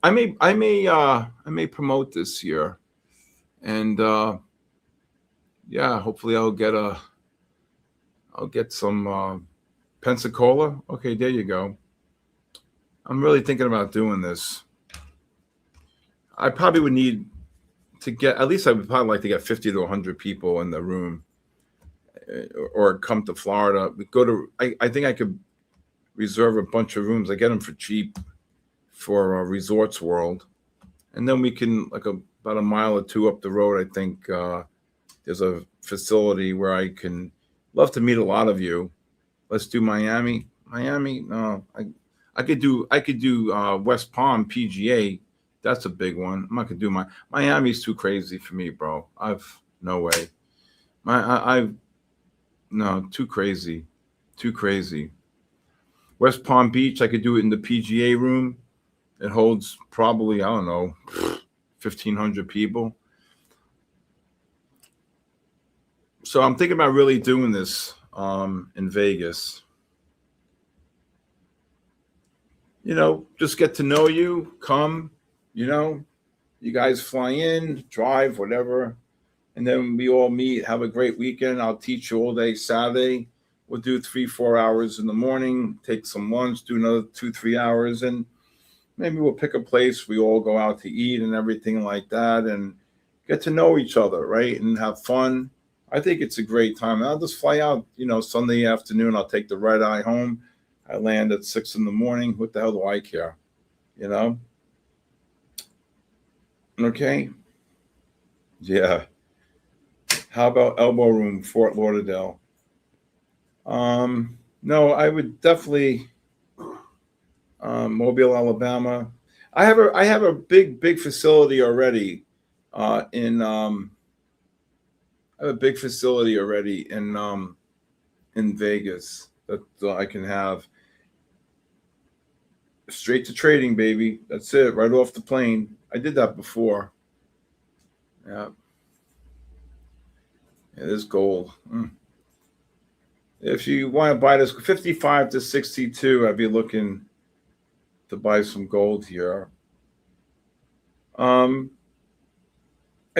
I may promote this year, and yeah, hopefully I'll get some Pensacola. Okay, there you go. I'm really thinking about doing this. I probably would need to get, at least I would probably like to get 50 to 100 people in the room, or come to Florida. I think I could reserve a bunch of rooms. I get them for cheap for Resorts World. And then we can, like about a mile or two up the road, I think there's a facility where I can love to meet a lot of you. Let's do Miami. No, I could do West Palm PGA. That's a big one. I'm not gonna do Miami's too crazy for me, bro. No way. No, too crazy. West Palm Beach, I could do it in the PGA room. It holds probably, I don't know, 1,500 people. So I'm thinking about really doing this in Vegas. Just get to know you, come, you guys fly in, drive, whatever. And then we all meet, have a great weekend. I'll teach you all day Saturday. We'll do 3-4 hours in the morning, take some lunch, do another 2-3 hours, and maybe we'll pick a place. We all go out to eat and everything like that and get to know each other, right? And have fun. I think it's a great time. I'll just fly out, Sunday afternoon. I'll take the red eye home. I land at 6 in the morning. What the hell do I care? Okay. Yeah. How about Elbow Room, Fort Lauderdale? No, I would definitely Mobile, Alabama. I have a big facility already I have a big facility already in Vegas that I can have straight to trading, baby. That's it, right off the plane. I did that before. Yeah. It is gold. If you want to buy this 55 to 62, I'd be looking to buy some gold here. I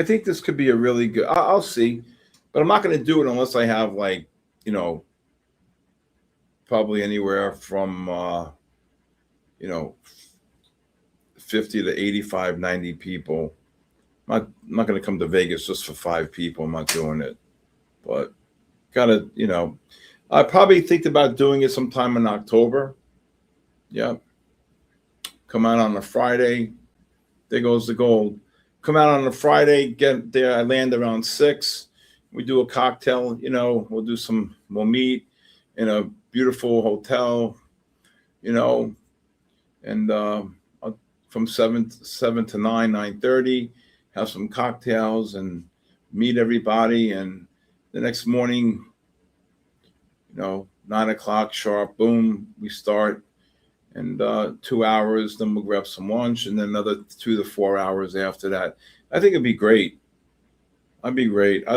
think this could be a really good. I'll see, but I'm not going to do it unless I have probably anywhere from 50 to 85, 90 people. I'm not going to come to Vegas just for 5 people. I'm not doing it, but I probably think about doing it sometime in October. Yeah. Come out on a Friday. There goes the gold. Come out on a Friday, get there. I land around 6. We do a cocktail, we'll meet in a beautiful hotel, and from 7 to 9, 9:30, have some cocktails and meet everybody. And the next morning, 9 o'clock sharp, boom, we start. And 2 hours, then we'll grab some lunch, and then another 2 to 4 hours after that. I think it'd be great. I'd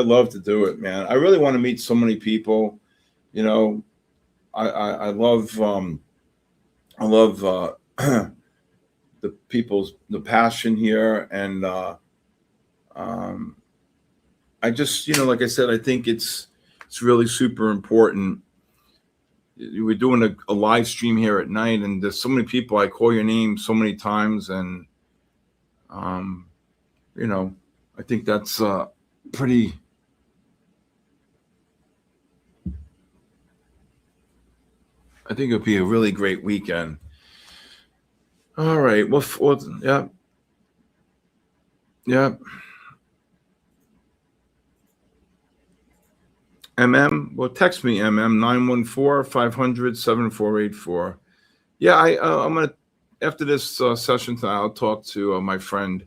love to do it, man. I really want to meet so many people. I love the passion here, and I just, like I said, I think it's really super important. We're doing a live stream here at night, and there's so many people. I call your name so many times, and I think that's pretty. I think it'll be a really great weekend. All right. Well, yeah. Well, text me, 914-500-7484. Yeah, I'm gonna, after this session tonight, I'll talk to my friend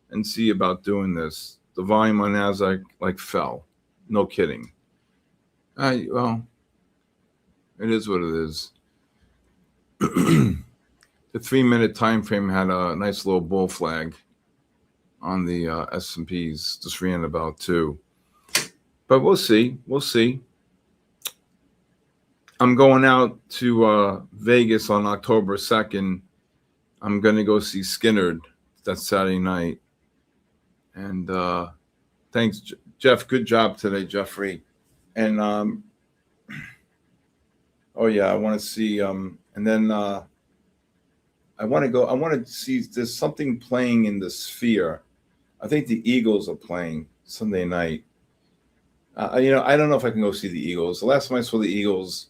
and see about doing this. The volume on Nasdaq fell. No kidding. Well, it is what it is. The 3-minute time frame had a nice little bull flag on the S&Ps. Just ran about 2. But we'll see. I'm going out to Vegas on October 2nd. I'm going to go see Skinnerd. That's Saturday night. And thanks, Jeff. Good job today, Jeffrey. And Oh yeah, I want to see. And then I want to go. I want to see. There's something playing in the Sphere. I think the Eagles are playing Sunday night. I don't know if I can go see the Eagles. The last time I saw the Eagles,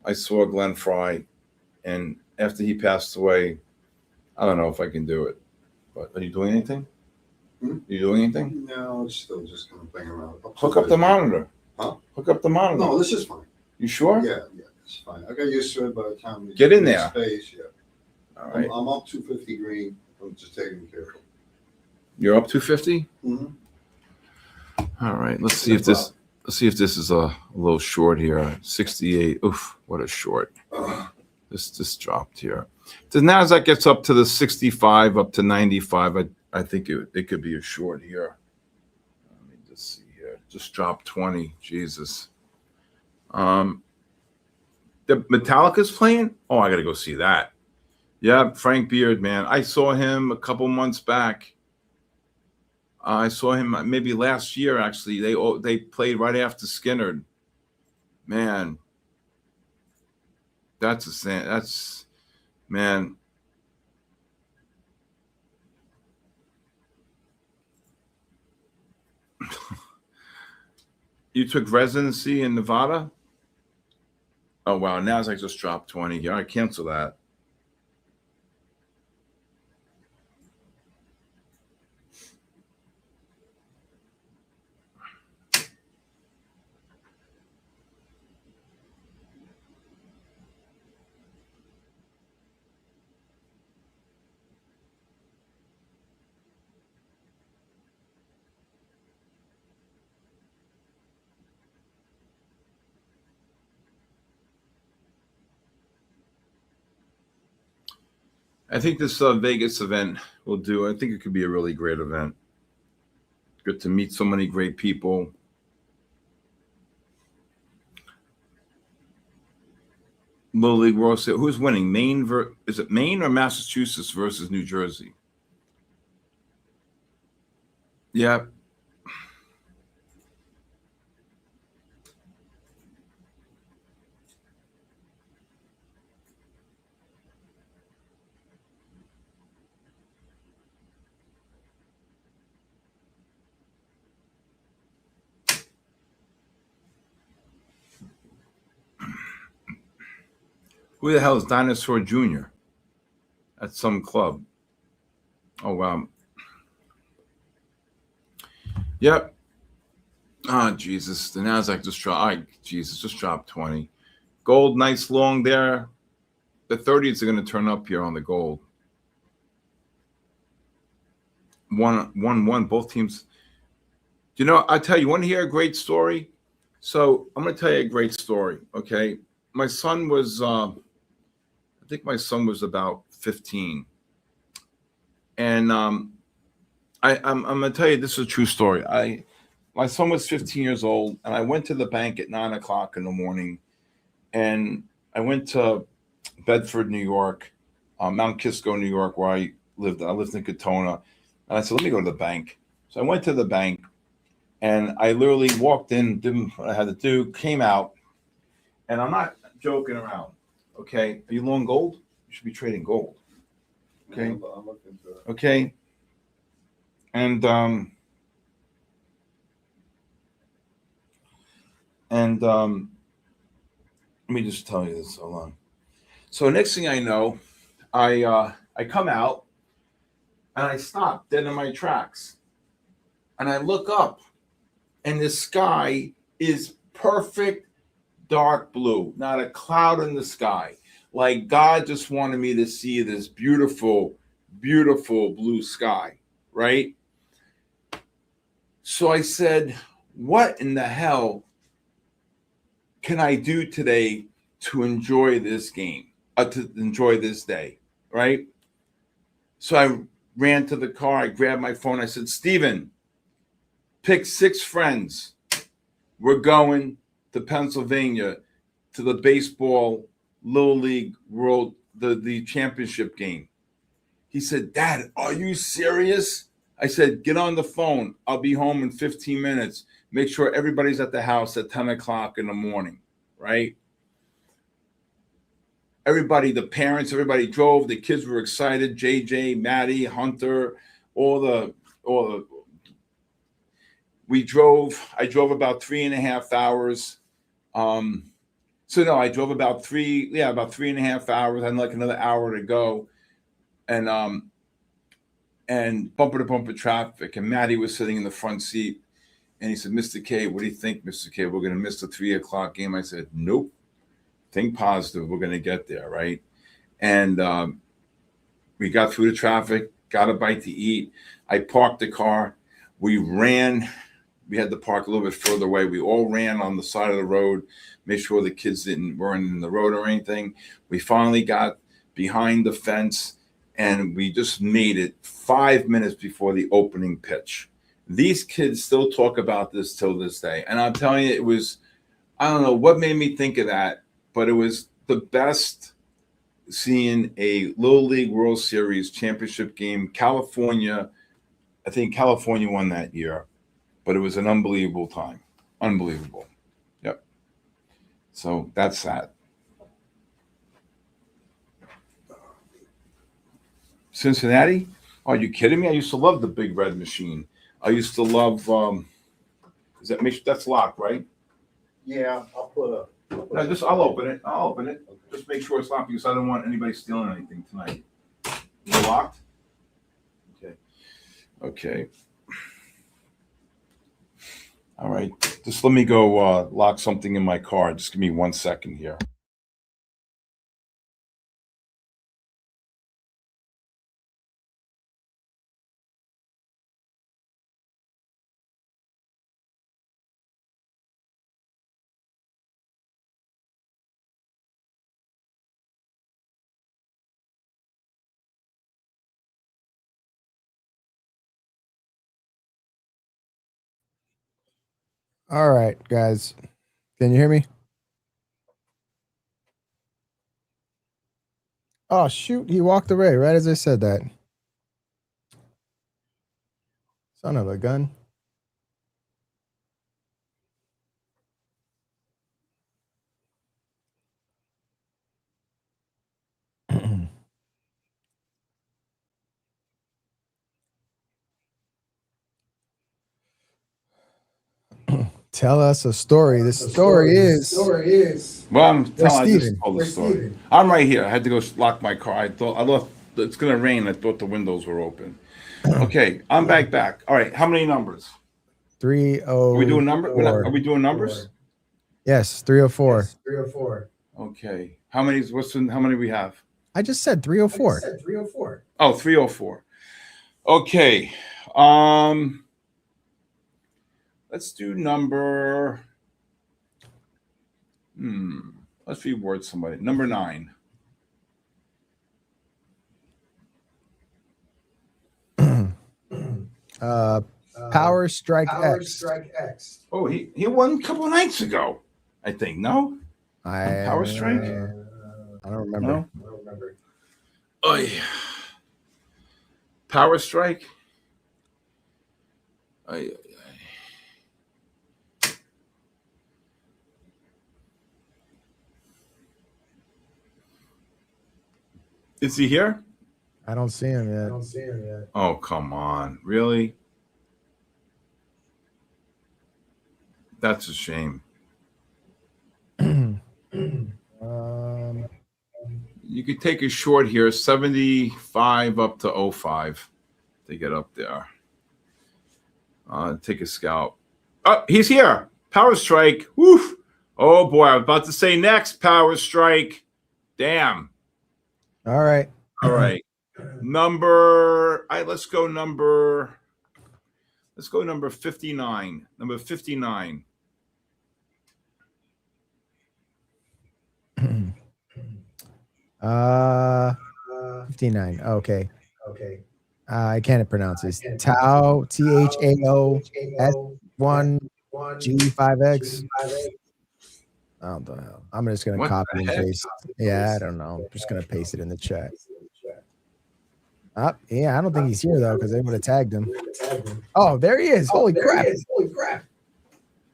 I saw Glenn Fry, and after he passed away, I don't know if I can do it. But are you doing anything? Hmm? You doing anything? No, it's still just kind of playing around. Hook up the monitor. Huh? Hook up the monitor. No, this is fine. You sure? Yeah, it's fine. I got used to it by the time we Get in make there. Space, yeah. All right. I'm up 250 green. I'm just taking care of it. You're up 250. Mm-hmm. All right. Let's see if this. Let's see if this is a little short here. 68. Oof, what a short. This dropped here. The Nasdaq gets up to the 65, up to 95. I think it could be a short here. Let me just see here. Just dropped 20. Jesus. The Metallica's playing? Oh, I got to go see that. Yeah, Frank Beard, man. I saw him a couple months back. I saw him maybe last year, actually. They played right after Skinner. Man. That's man. You took residency in Nevada? Oh, wow. Nasdaq just dropped 20 here. I cancel that. I think this Vegas event will do. I think it could be a really great event. Good to meet so many great people. Little League World Series. Who's winning? Maine? Is it Maine or Massachusetts versus New Jersey? Yeah. Who the hell is Dinosaur Jr. at some club? Oh, wow. Yep. Oh, Jesus. The Nasdaq just dropped. Jesus, just dropped 20. Gold, nice long there. The 30s are going to turn up here on the gold. 1-1, both teams. I tell you, want to hear a great story? So I'm going to tell you a great story, okay? My son was, I think my son was about 15. And I'm going to tell you, this is a true story. My son was 15 years old, and I went to the bank at 9 o'clock in the morning, and I went to Bedford, New York, Mount Kisco, New York, where I lived. I lived in Katona. And I said, let me go to the bank. So I went to the bank, and I literally walked in, did what I had to do, came out, and I'm not joking around, okay? Are you long gold? You should be trading gold, okay? I'm looking to it. Okay. And let me just tell you this. Hold on. So next thing I know, I come out and I stop dead in my tracks, and I look up, and the sky is perfect dark blue, not a cloud in the sky. Like God just wanted me to see this beautiful, beautiful blue sky, right? So I said, what in the hell can I do today to enjoy this game, to enjoy this day, right? So I ran to the car, I grabbed my phone, I said, Steven, pick 6 friends. We're going to Pennsylvania to the baseball Little League World, the championship game. He said, Dad, are you serious? I said, get on the phone. I'll be home in 15 minutes. Make sure everybody's at the house at 10 o'clock in the morning, right? everybody, the parents, everybody drove. The kids were excited. JJ, Maddie, Hunter, all the. We drove. I drove about 3.5 hours. So no, I drove about 3.5 hours. I had like another hour to go, and bumper to bumper traffic. And Maddie was sitting in the front seat, and he said, "Mr. K, what do you think, Mr. K? We're going to miss the 3 o'clock game." I said, "Nope. Think positive. We're going to get there, right?" And we got through the traffic, got a bite to eat. I parked the car. We ran. We had to park a little bit further away. We all ran on the side of the road, made sure the kids weren't in the road or anything. We finally got behind the fence, and we just made it 5 minutes before the opening pitch. These kids still talk about this till this day. And I'm telling you, it was, I don't know what made me think of that, but it was the best seeing a Little League World Series championship game. California, I think California won that year, but it was an unbelievable time. Unbelievable. Yep. So that's that. Cincinnati? Are you kidding me? I used to love the Big Red Machine. I used to love, that's locked, right? Yeah, I'll put I'll open it. I'll open it. Just make sure it's locked because I don't want anybody stealing anything tonight. Is it locked? Okay. Okay. All right. Just let me go lock something in my car. Just give me 1 second here. All right, guys. Can you hear me? Oh, shoot. He walked away right as I said that. Son of a gun. Tell us a story. The story is. Well, I'm telling I just Steven? told the Where's story. Steven? I'm right here. I had to go lock my car. I thought it's going to rain. I thought the windows were open. Okay, I'm back. All right, how many numbers? 304. Are we doing Are we doing numbers? Yes, 304. Yes, 304. Okay. How many we have? I just said 304. 304. Oh, 304. Okay. Let's do number. Let's reword somebody. Number 9. Power Strike Power X. Strike X. Oh, he won a couple of nights ago, I think. No? Power Strike? I don't remember. No? I don't remember. Oh, yeah. Power Strike? Is he here? I don't see him I yet. don't see him yet. Oh, come on. Really? That's a shame. You could take a short here, 75 up to 05 to get up there. Take a scout. Oh, he's here. Power Strike. Woof. Oh, boy. I was about to say next. Power Strike. Damn. All right. All right. Let's go number 59. Number 59. 59. Okay. Okay. I can't pronounce this. Tau, THAO, S1, G5X. I don't know. I'm just going to What copy the and heck? paste. Yeah, I don't know. I'm just going to paste it in the chat. Yeah, I don't think he's here, though, because they would have tagged him. Oh, there he is. Holy crap. Holy crap.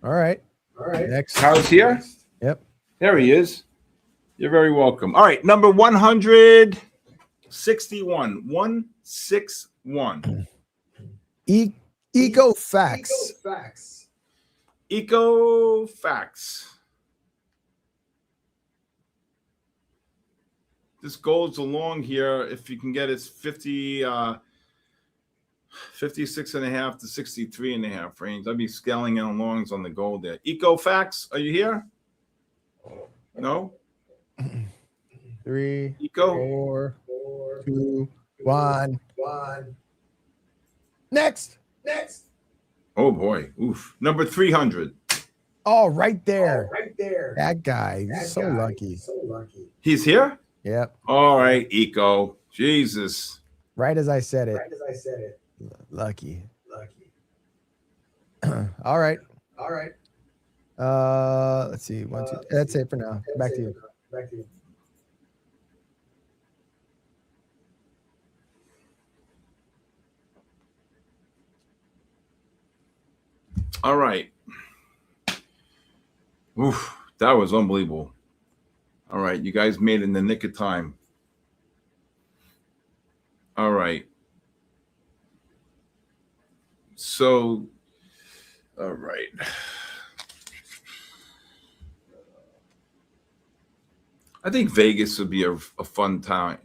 All right. All right. Next. How's here? Yep. There he is. You're very welcome. All right, number 161. 161. Ecofax. Ecofax. This goes along here. If you can get it's 56.5 to 63.5 range. I'd be scaling in alongs on the gold there. Ecofax, are you here? No? 3, Eco? 4, 2, 1. Next. Oh boy. Oof. Number 300. Oh, right there. That guy. He's so lucky. He's here? Yep. All right, Eco. Jesus. Right as I said it. Lucky. All right. Let's see. 1, 2. That's it for now. Back to you. All right. Oof, that was unbelievable. All right, you guys made it in the nick of time. All right. So, all right. I think Vegas would be a fun time.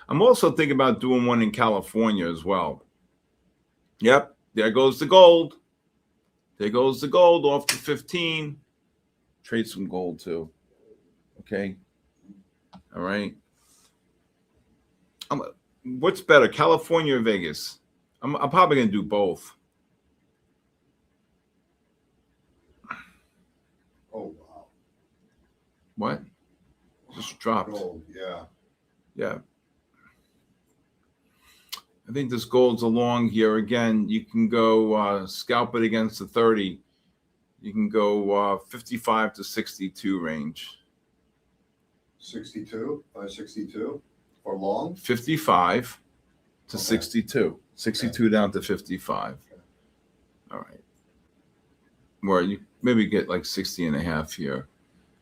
I'm also thinking about doing one in California as well. Yep, there goes the gold. There goes the gold off to 15. Trade some gold too. Okay. All right. What's better, California or Vegas? I'm probably gonna do both. Oh wow. What? Just dropped. Gold, yeah. Yeah. I think this gold's along here again. You can go scalp it against the 30. You can go 55 to 62 range. 62 by 62 for long. 55 to Okay. 62. 62 down to 55. Okay. All right. Where you maybe get like 60.5 here.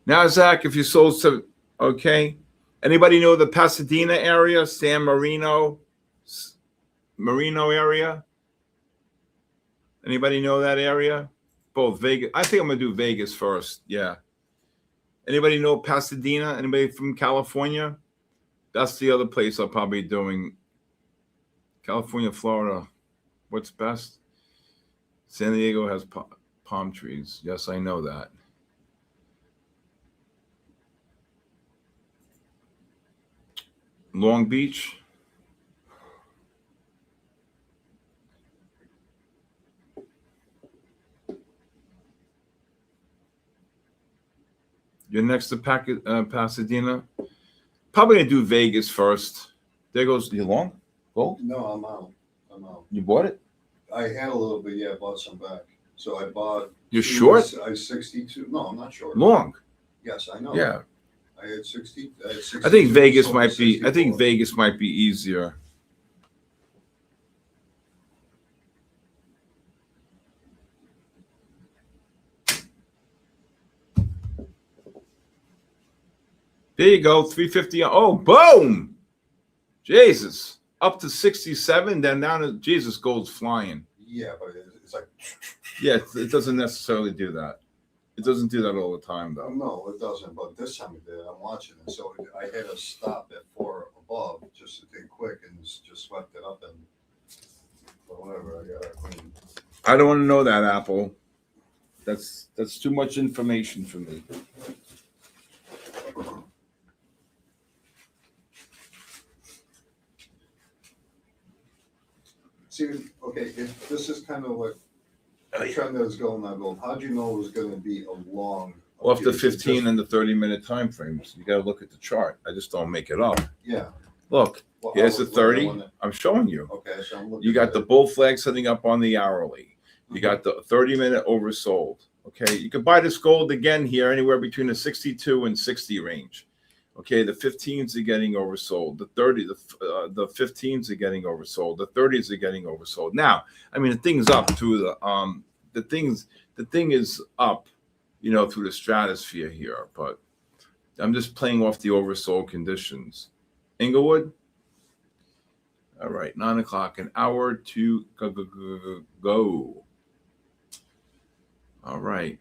Now, Zach, if you sold some, okay. Anybody know the Pasadena area, San Marino area? Anybody know that area? Both Vegas. I think I'm gonna do Vegas first. Yeah. Anybody know Pasadena? Anybody from California? That's the other place I'll probably be doing. California, Florida. What's best? San Diego has palm trees. Yes, I know that. Long Beach. You're next to Pasadena. Probably gonna do Vegas first. There goes you long gold. No, I'm out. You bought it. I had a little bit. Yeah, I bought some back. So I bought. You're short. I 62. No, I'm not short. Long. Yes, I know. Yeah. I had 60. I think Vegas sold might be. 64. I think Vegas might be easier. There you go, 350. Oh, boom! Jesus, up to 67, then down to Jesus. Gold's flying. Yeah, but it's like. Yeah, it doesn't necessarily do that. It doesn't do that all the time, though. No, it doesn't. But this time it did. I'm watching it, so I had to stop at 4 above just to take quick and just swept it up and whatever. I got it clean. I don't want to know that, Apple. That's too much information for me. See, okay, if this is kind of like the trend that is going on gold, how do you know it was going to be a long? Off the Is it 15 just- and the 30-minute time frames. You got to look at the chart. I just don't make it up. Yeah. Look, Well, here's I the was looking 30. on it. I'm showing you. Okay, so I'm looking. You got at the it. bull flag setting up on the hourly. You got the 30-minute oversold. Okay, you can buy this gold again here anywhere between the 62 and 60 range. Okay, the 15s are getting oversold. The 15s are getting oversold. The 30s are getting oversold. Now, I mean, the thing's up to the thing is up, through the stratosphere here. But I'm just playing off the oversold conditions. Inglewood. All right, 9 o'clock, an hour to go. All right.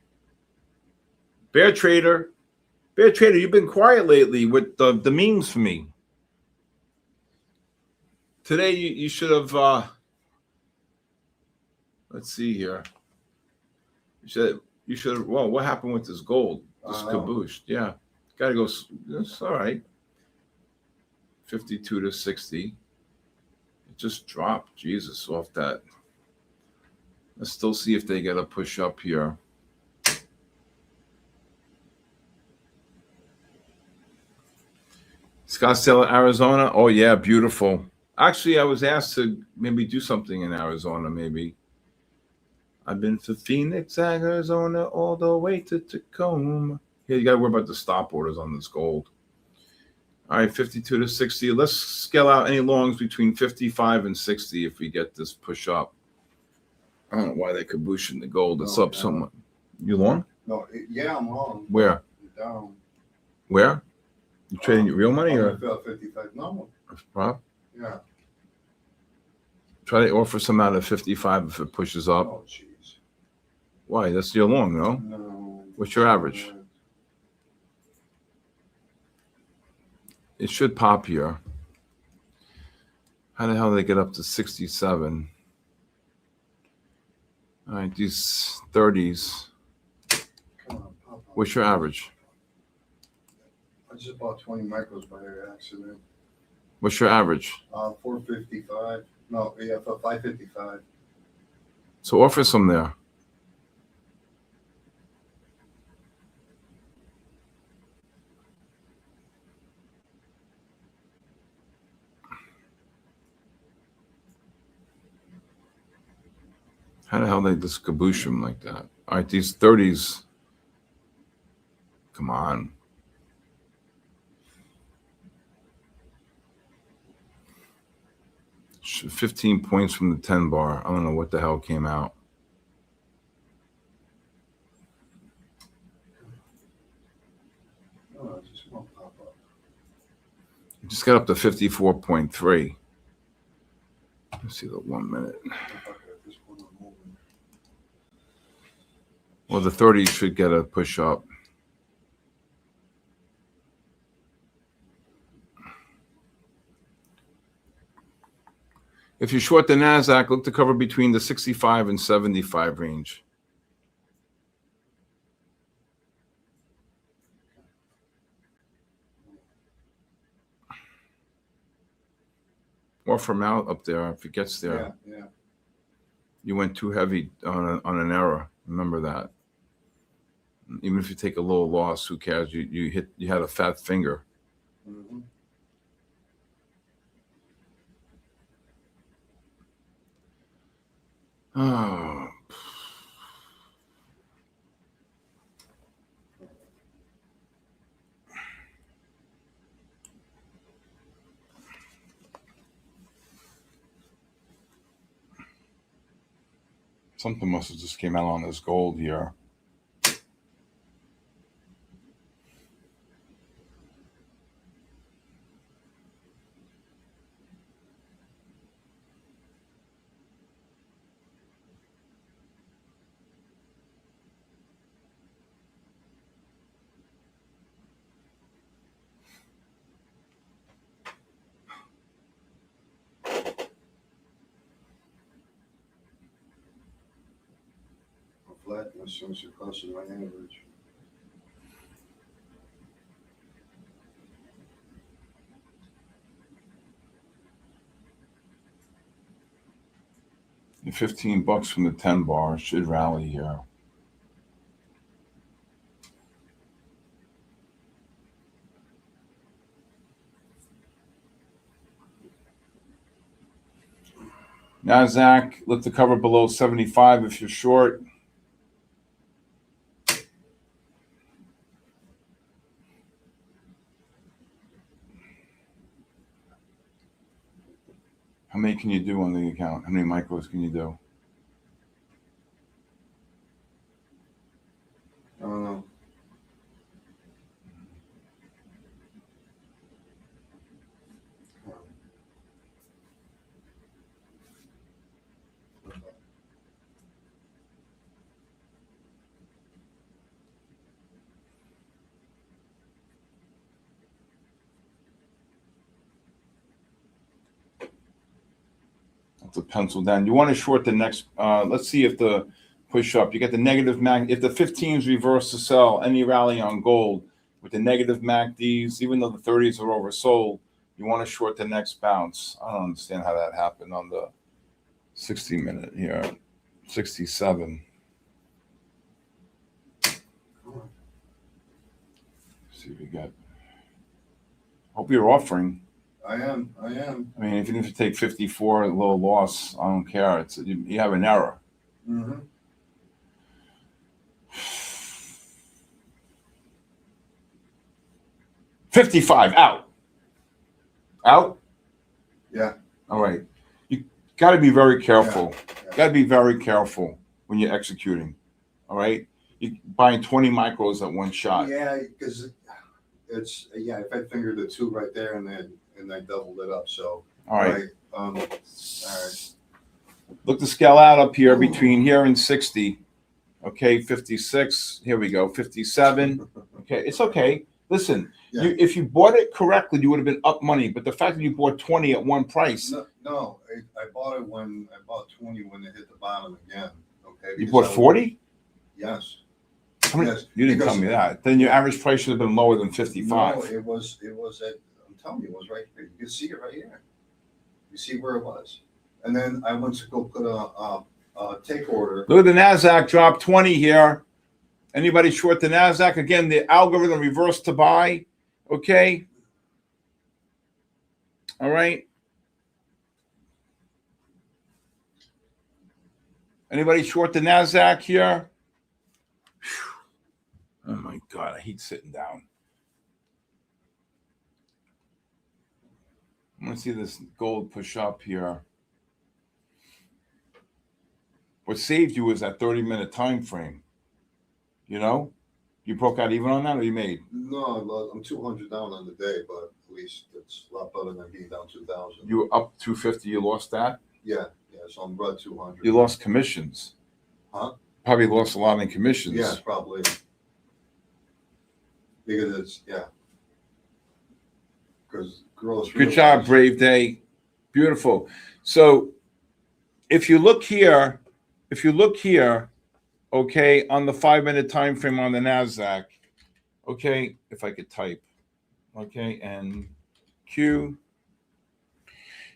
Bear Trader, you've been quiet lately with the memes for me. Today you should have. Let's see here. You should. Well, what happened with this gold? This caboose. Yeah, gotta go. That's all right. 52 to 60. It just dropped. Jesus, off that. Let's still see if they get a push up here. Scottsdale, Arizona. Oh yeah, beautiful. Actually, I was asked to maybe do something in Arizona. Maybe I've been to Phoenix, Arizona, all the way to Tacoma. Here, you got to worry about the stop orders on this gold. All right, 52 to 60. Let's scale out any longs between 55 and 60 if we get this push up. I don't know why they caboose the gold. It's up somewhat. You long? No, yeah, I'm long. Where? Down. Where? You trading your real money or? 55. No. Prop? Yeah. Try to offer some out of 55 if it pushes up. Oh, jeez. Why? That's your long, no? No. What's your average? It should pop here. How the hell did they get up to 67? All right, these 30s. Come on, pop. What's your average? I just bought 20 micros by accident. What's your average? 455. No, yeah, for 555. So offer some there. How the hell they just caboose them like that? All right, these 30s. Come on. Sh 15 points from the 10 bar. I don't know what the hell came out. No, it just won't pop up. It just got up to 54.3. Let's see the 1 minute. Well, the 30 should get a push up. If you short the NASDAQ, look to cover between the 65 and 75 range. Or from out up there if it gets there. Yeah, yeah. You went too heavy on an error. Remember that. Even if you take a little loss, who cares? You had a fat finger. Mm-hmm. Oh. Something must have just came out on this gold here. Flatness since you're crossing my average. The 15 bucks from the 10 bar should rally here. NASDAQ, look to cover below 75 if you're short. How many can you do on the account? How many micros can you do? I don't know. It's a pencil down. You want to short the next. Let's see if the push up. You get the negative MAC. If the 15s reverse to sell any rally on gold with the negative MACDs, even though the 30s are oversold, you want to short the next bounce. I don't understand how that happened on the 60-minute here. 67. See if we got. Hope you're offering. I am. I mean, even if you take 54, a little loss, I don't care. It's you have an error. Mm-hmm. 55 out. Out? Yeah. All right. You got to be very careful. Yeah. Got to be very careful when you're executing. All right. You're buying 20 micros at one shot. Yeah, because it's if I fingered the 2 right there and I doubled it up. So All right. all right. Look the scale out up here between here and 60. Okay, 56. Here we go. 57. Okay, it's okay. Listen, Yeah. if you bought it correctly, you would have been up money. But the fact that you bought 20 at one price, No, I bought it when I bought 20 when it hit the bottom again. Okay. you bought 40? Yes. Yes. You didn't tell me that. Then your average price should have been lower than 55. No, it was at. I'm telling you, it was right here. You can see it right here. You see where it was, and then I went to go put a take order. Look at the NASDAQ drop 20 here. Anybody short the NASDAQ? Again, the algorithm reversed to buy. Okay. All right. Anybody short the NASDAQ here? Whew. Oh my God, I hate sitting down. I want to see this gold push up here. What saved you was that 30-minute time frame. You know, you broke out even on that, or you made? No, I'm 200 down on the day, but at least it's a lot better than being down 2,000. You were up 250. You lost that. Yeah. So I'm right 200. You lost commissions. Huh? Probably lost a lot in commissions. Yeah, probably. Because it's because girls. Good job, Brave Day. Beautiful. So if you look here, okay, on the 5-minute time frame on the NASDAQ, okay, if I could type, okay, and Q.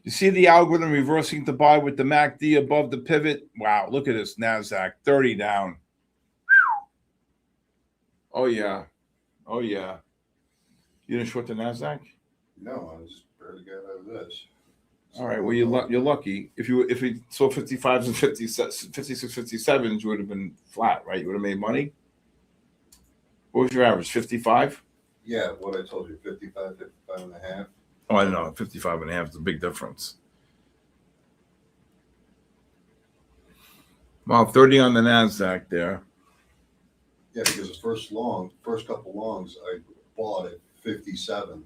You see the algorithm reversing to buy with the MACD above the pivot? Wow, look at this NASDAQ, 30 down. Oh, yeah. Oh, yeah. You didn't short the NASDAQ? No, I just barely got out of this. All right, well, you're lucky. If we saw 55s and 56, 57s, you would have been flat, right? You would have made money. What was your average, 55? Yeah, what I told you, 55, 55 and a half. Oh, I don't know. 55 and a half is a big difference. Well, 30 on the NASDAQ there. Yeah, because the first couple longs, I bought at 57.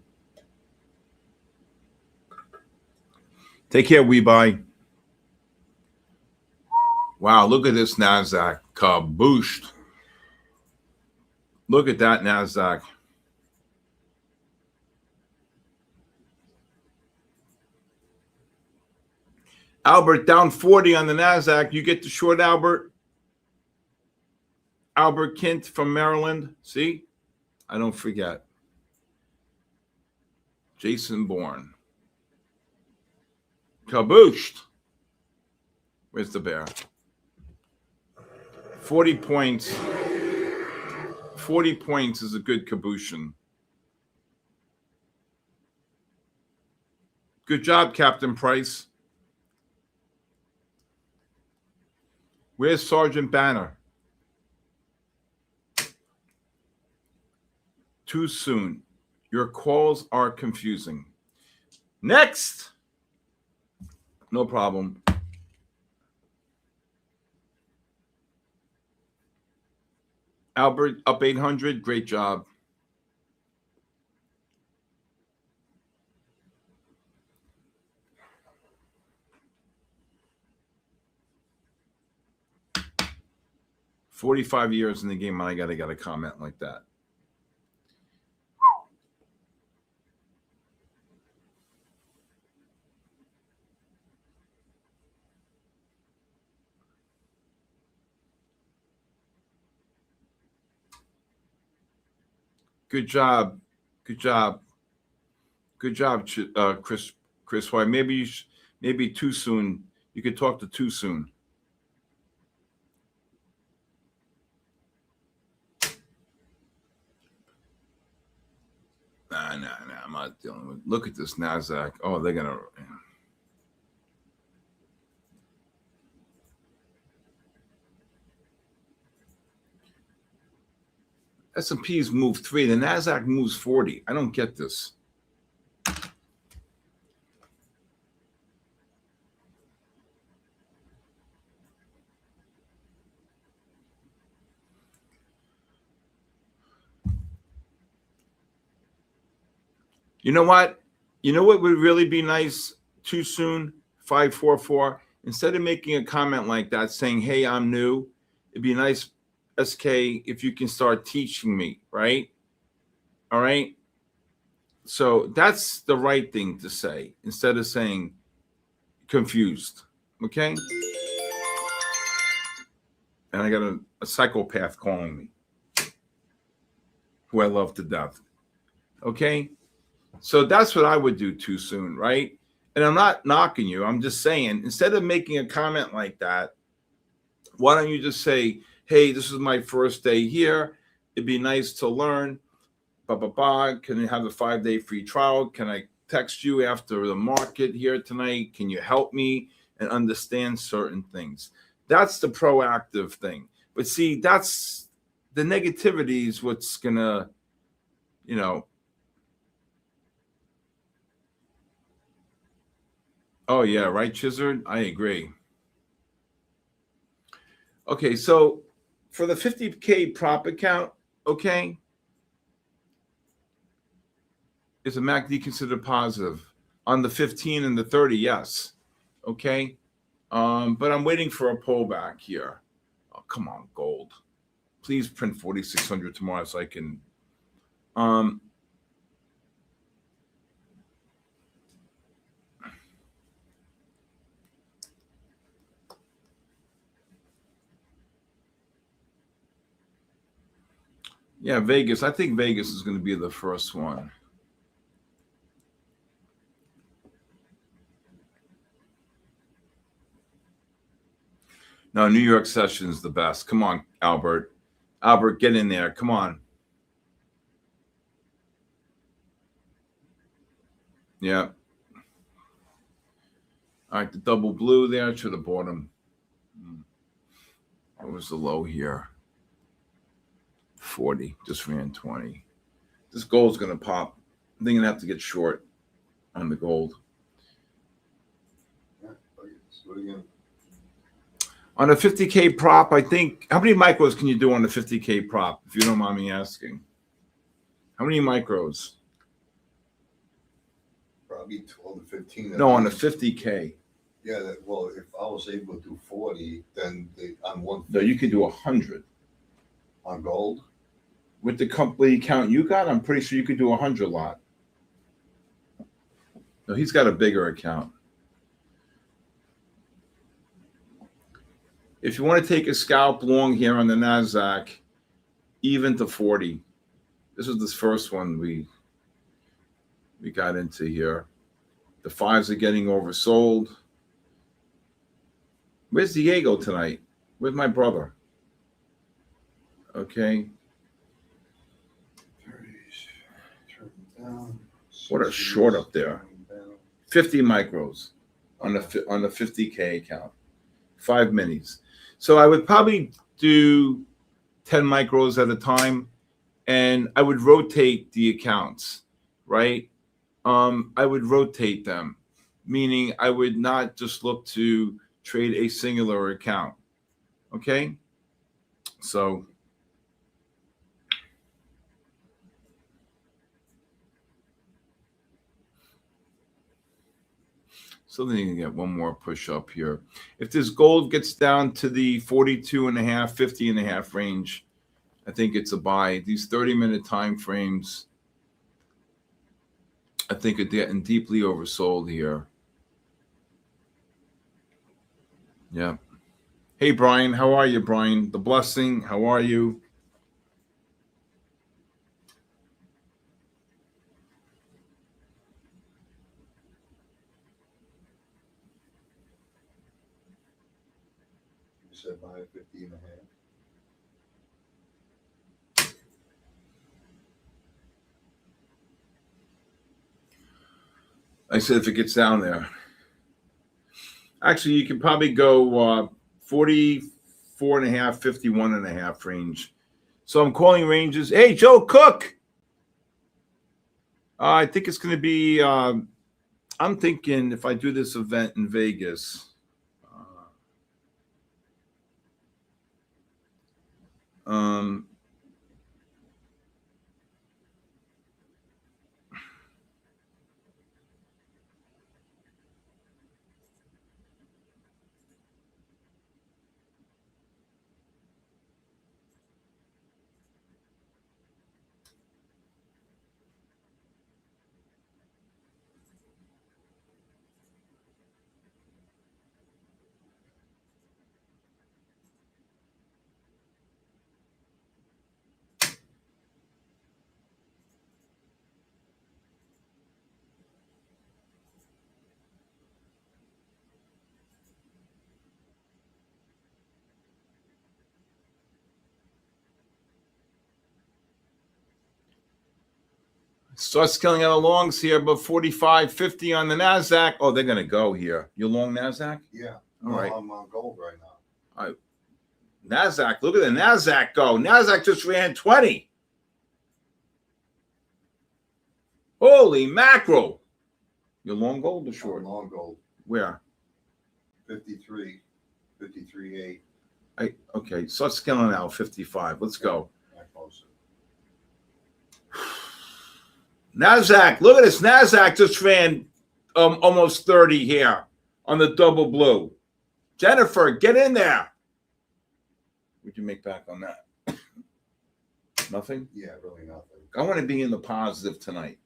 Take care, we buy. Wow, look at this NASDAQ. Kabooshed. Look at that NASDAQ. Albert down 40 on the NASDAQ. You get the short, Albert. Albert Kint from Maryland. See? I don't forget. Jason Bourne. Kabooshed. Where's the bear? 40 points. 40 points is a good kabooshin. Good job, Captain Price. Where's Sergeant Banner? Too soon. Your calls are confusing. Next. No problem. Albert up 800. Great job. "45 years in the game, and I gotta get a comment like that." Good job. Good job. Good job, Chris White. Maybe too soon. You could talk to too soon. Nah. I'm not dealing with. Look at this Nasdaq. Oh, they're gonna. S&P's moved 3. The Nasdaq moves 40. I don't get this. You know what? You know what would really be nice too soon? 544. Instead of making a comment like that saying, hey, I'm new, it'd be nice, SK, if you can start teaching me, right? All right. So that's the right thing to say instead of saying confused. Okay. And I got a psychopath calling me who I love to death. Okay. So that's what I would do too soon, right? And I'm not knocking you. I'm just saying, instead of making a comment like that, why don't you just say, hey, this is my first day here. It'd be nice to learn. Can you have a 5-day free trial? Can I text you after the market here tonight? Can you help me and understand certain things? That's the proactive thing. But see, that's the negativity is what's going to, Oh, yeah, right, Chizard? I agree. Okay, so for the 50K prop account, okay, is a MACD considered positive? On the 15 and the 30, yes. Okay. But I'm waiting for a pullback here. Oh, come on, gold. Please print 4,600 tomorrow so I can. Yeah, Vegas. I think Vegas is going to be the first one. No, New York session is the best. Come on, Albert. Albert, get in there. Come on. Yeah. All right, the double blue there to the bottom. What was the low here? 40. Just ran 20. This gold's going to pop. I think I'm going to have to get short on the gold. On a 50K prop, I think, how many micros can you do on a 50K prop, if you don't mind me asking? How many micros? Probably 12 to 15. No, on a 50K. Yeah, well, if I was able to do 40, then on one. No, you could do 100. On gold? With the company account you got, I'm pretty sure you could do 100 lot. No, he's got a bigger account. If you want to take a scalp long here on the NASDAQ, even to 40. This is the first one we got into here. The 5s are getting oversold. Where's Diego tonight? Where's my brother? Okay. What a short up there. 50 micros on the 50K account. 5 minis. So I would probably do 10 micros at a time, and I would rotate the accounts, right? I would rotate them, meaning I would not just look to trade a singular account. Okay? So then you can get one more push up here. If this gold gets down to the 42.5, 50.5 range, I think it's a buy. These 30-minute time frames, I think are getting deeply oversold here. Yeah. Hey, Brian. How are you, Brian? The Blessing. How are you? 50.5. I said if it gets down there. Actually, you can probably go 44.5, 51.5 range. So I'm calling ranges. Hey, Joe Cook. I think it's going to be, I'm thinking if I do this event in Vegas, start scaling out of longs here, but 45.50 on the NASDAQ. Oh, they're going to go here. You long NASDAQ? Yeah. All No, right. I'm on gold right now. All right. NASDAQ, look at the NASDAQ go. NASDAQ just ran 20. Holy mackerel. You're long gold or short? I'm long gold. Where? 53.8. Okay, start scaling out 55. Let's go. I close it. NASDAQ, look at this. NASDAQ just ran almost 30 here on the double blue. Jennifer, get in there. What'd you make back on that? Nothing? Yeah, really nothing. I want to be in the positive tonight.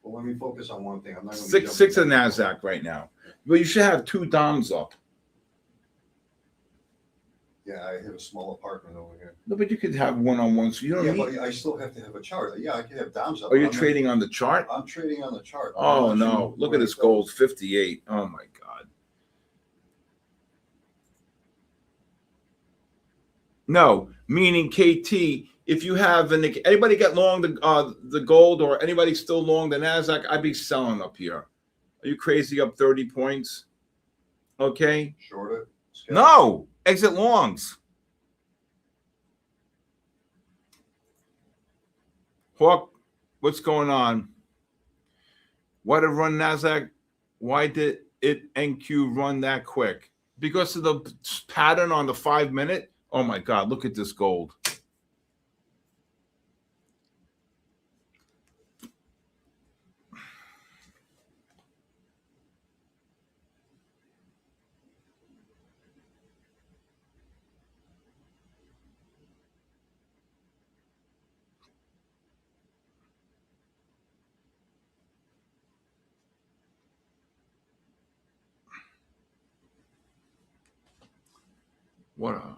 Well, let me focus on one thing. I'm not going to Six of NASDAQ right now. Well, you should have 2 DOMs up. Yeah, I have a small apartment over here. No, but you could have one-on-one, so you don't Yeah, need. but I still have to have a chart. Yeah, I can have downs up. Are you I'm not- trading on the chart? I'm trading on the chart. I'm Oh, watching no. Look where at it this gold, goes. 58. Oh, my God. No, meaning KT, if you have anybody get long the gold or anybody still long the NASDAQ, I'd be selling up here. Are you crazy? Up 30 points? Okay. Short it. Scalp. No, exit longs. Hawk, what's going on? Why did run NASDAQ? Why did it NQ run that quick? Because of the pattern on the 5-minute? Oh my God, look at this gold.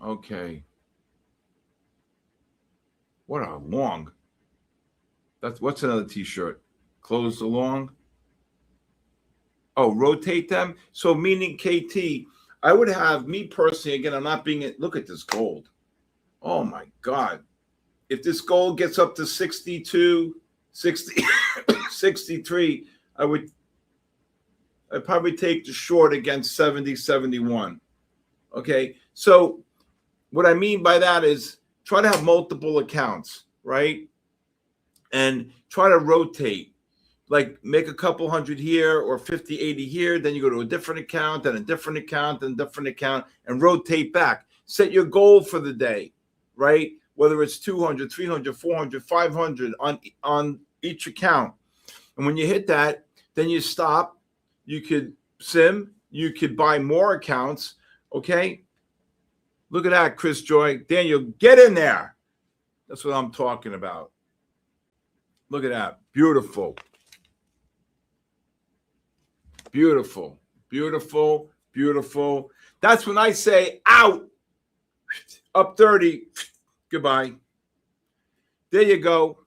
Okay. What a long. What's another t-shirt? Close the long. Oh, rotate them. So meaning KT, I would have me personally, again, I'm not being, look at this gold. Oh my God. If this gold gets up to 62, 60, 63, I'd probably take the short against 70, 71. Okay. So what I mean by that is try to have multiple accounts, right? And try to rotate. Like make a couple hundred here or 50, 80 here. Then you go to a different account, then a different account, then a different account, and rotate back. Set your goal for the day, right? Whether it's 200, 300, 400, 500 on each account. And when you hit that, then you stop. You could sim. You could buy more accounts, okay? Look at that, Chris Joy. Daniel, get in there. That's what I'm talking about. Look at that. Beautiful. Beautiful. Beautiful. Beautiful. That's when I say out. Up 30. Goodbye. There you go.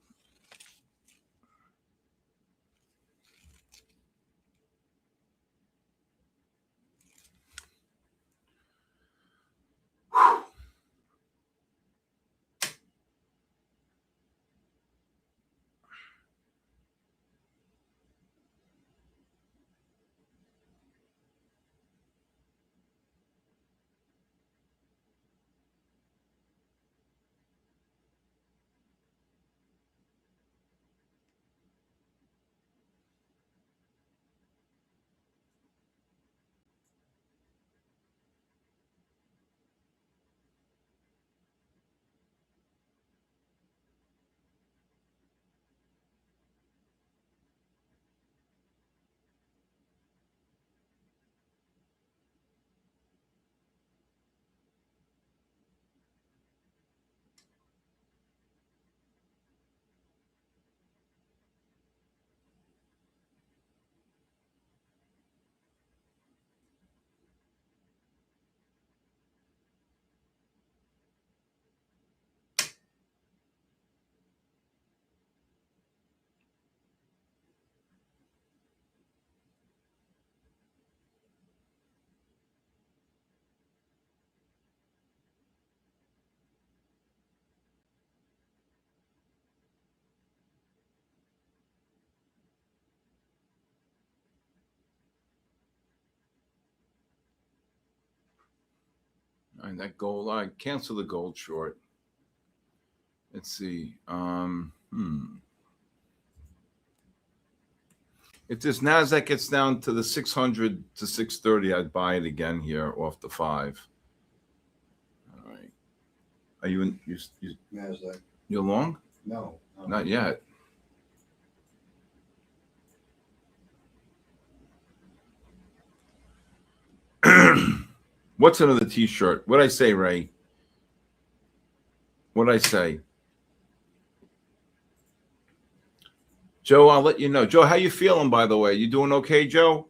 All right, that gold. I cancel the gold short. Let's see. If this Nasdaq gets down to the 600 to 630, I'd buy it again here off the 5. All right. Are you in? NASDAQ. You're long? No. Not yet. What's another T-shirt? What'd I say, Ray? What'd I say? Joe, I'll let you know. Joe, how you feeling, by the way? You doing okay, Joe?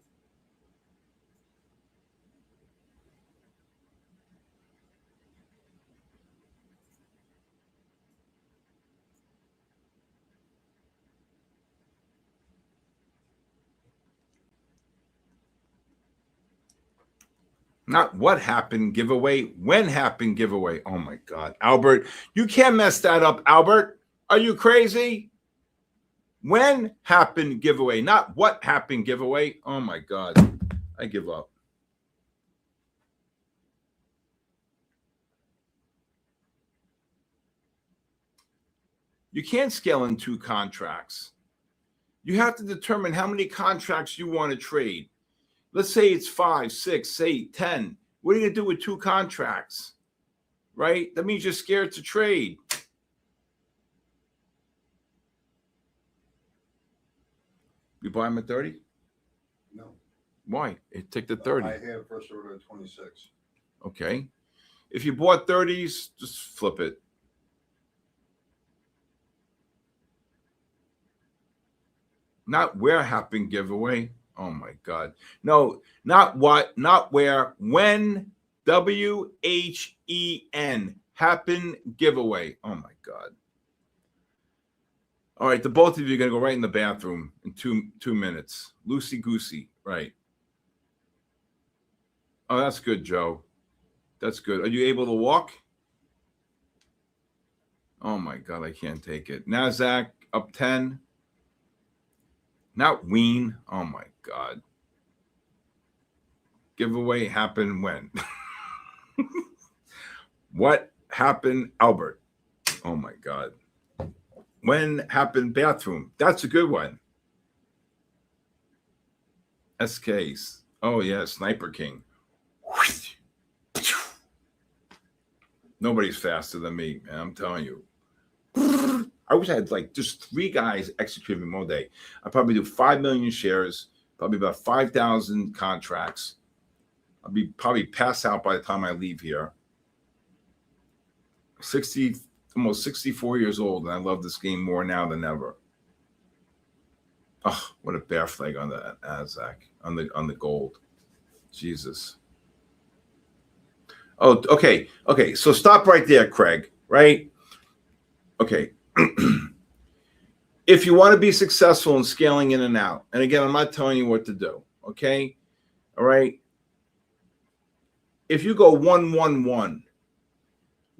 Not what happened giveaway, when happened giveaway. Oh my God. Albert, you can't mess that up, Albert. Are you crazy? When happened giveaway, not what happened giveaway. Oh my God. I give up. You can't scale in 2 contracts. You have to determine how many contracts you want to trade. Let's say it's 5, 6, 8, 10. What are you going to do with 2 contracts? Right? That means you're scared to trade. You buy them at 30? No. Why? Take the 30. I had first order at 26. Okay. If you bought 30s, just flip it. Not where happened giveaway. Oh my God. No, not what, not where, when, WHEN, happen giveaway. Oh my God. All right, the both of you are going to go right in the bathroom in two minutes. Loosey goosey, right. Oh, that's good, Joe. That's good. Are you able to walk? Oh my God, I can't take it. NASDAQ up 10. Not Ween. Oh my God. Giveaway happened when? What happened, Albert? Oh my God. When happened bathroom? That's a good one. SKs. Oh yeah, Sniper King. Nobody's faster than me, man. I'm telling you. I wish I had like just 3 guys executing me all day. I'd probably do 5 million shares, probably about 5,000 contracts. I'll be probably passed out by the time I leave here. Almost 64 years old, and I love this game more now than ever. Oh, what a bear flag on the Nasdaq, on the gold. Jesus. Oh, okay. Okay, so stop right there, Craig, right? Okay. If you want to be successful in scaling in and out, and again, I'm not telling you what to do, okay? All right? If you go 1-1-1,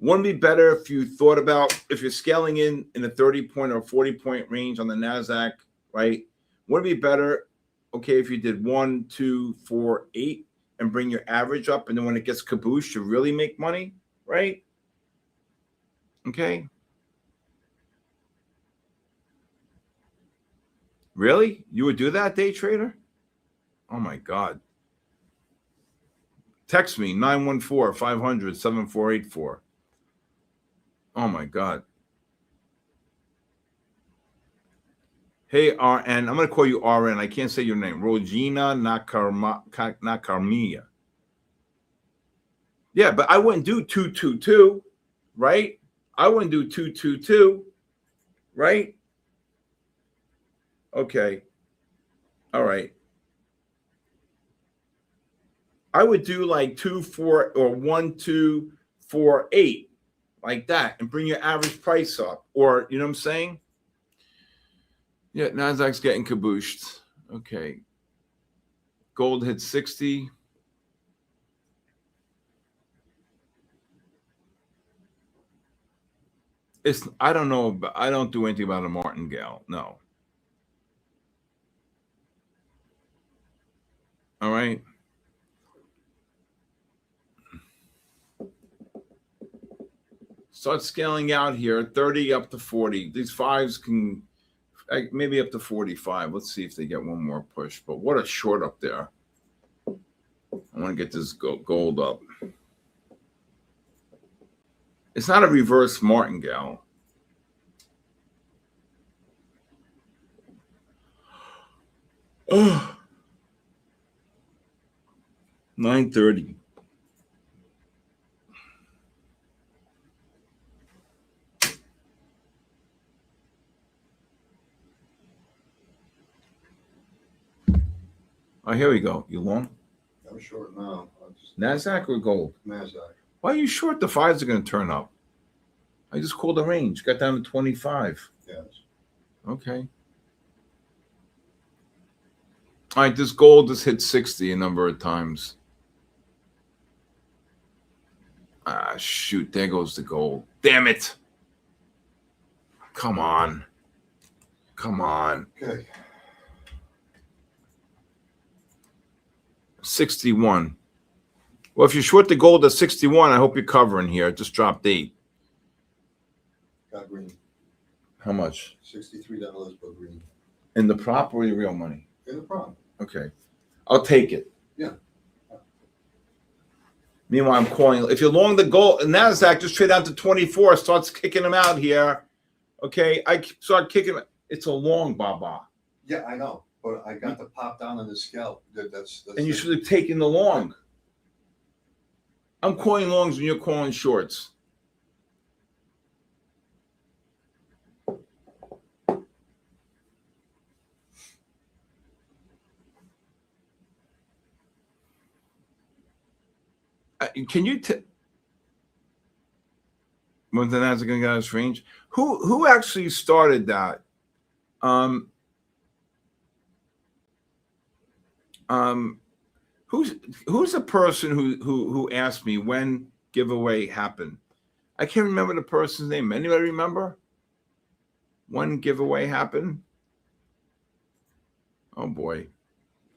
wouldn't it be better if you thought about, if you're scaling in a 30-point or 40-point range on the NASDAQ, right? Wouldn't it be better, okay, if you did 1, 2, 4, 8 and bring your average up, and then when it gets caboose, you really make money, right? Okay. Really? You would do that, day trader? Oh my God. Text me 914-500-7484. Oh my God. Hey, RN. I'm going to call you RN. I can't say your name. Rogina Nakarmia. Yeah, but I wouldn't do 222, right? I wouldn't do 222, right? Okay. All right. I would do like 2, 4 or 1, 2, 4, 8 like that and bring your average price up. Or, you know what I'm saying? Yeah, Nasdaq's getting cabooshed. Okay. Gold hit 60. I don't know, but I don't do anything about a martingale. No. All right. Start scaling out here, 30 up to 40. These fives can maybe up to 45. Let's see if they get one more push. But what a short up there. I want to get this gold up. It's not a reverse martingale. Oh, 9:30. Oh, here we go. You long? I'm short now. NASDAQ or gold? NASDAQ. Why are you short? The fives are going to turn up. I just called the range. Got down to 25. Yes. Okay. All right, this gold has hit 60 a number of times. Ah, shoot. There goes the gold. Damn it. Come on. Come on. Okay. 61. Well, if you're short the gold at 61, I hope you're covering here. It just dropped 8. Got green. How much? $63 per green. In the prop or your real money? In the prop. Okay. I'll take it. Yeah. Meanwhile, I'm calling. If you're long the gold, NASDAQ just trade down to 24, starts kicking them out here. Okay. I start kicking. It's a long, Baba. Yeah, I know. But I got the pop down on the scalp. That's And you should have taken the long. I'm calling longs when you're calling shorts. Can you when the NASDAQ going to get out of its range? Who actually started that? Who's the person who asked me when giveaway happened? I can't remember the person's name. Anybody remember when giveaway happened? Oh boy,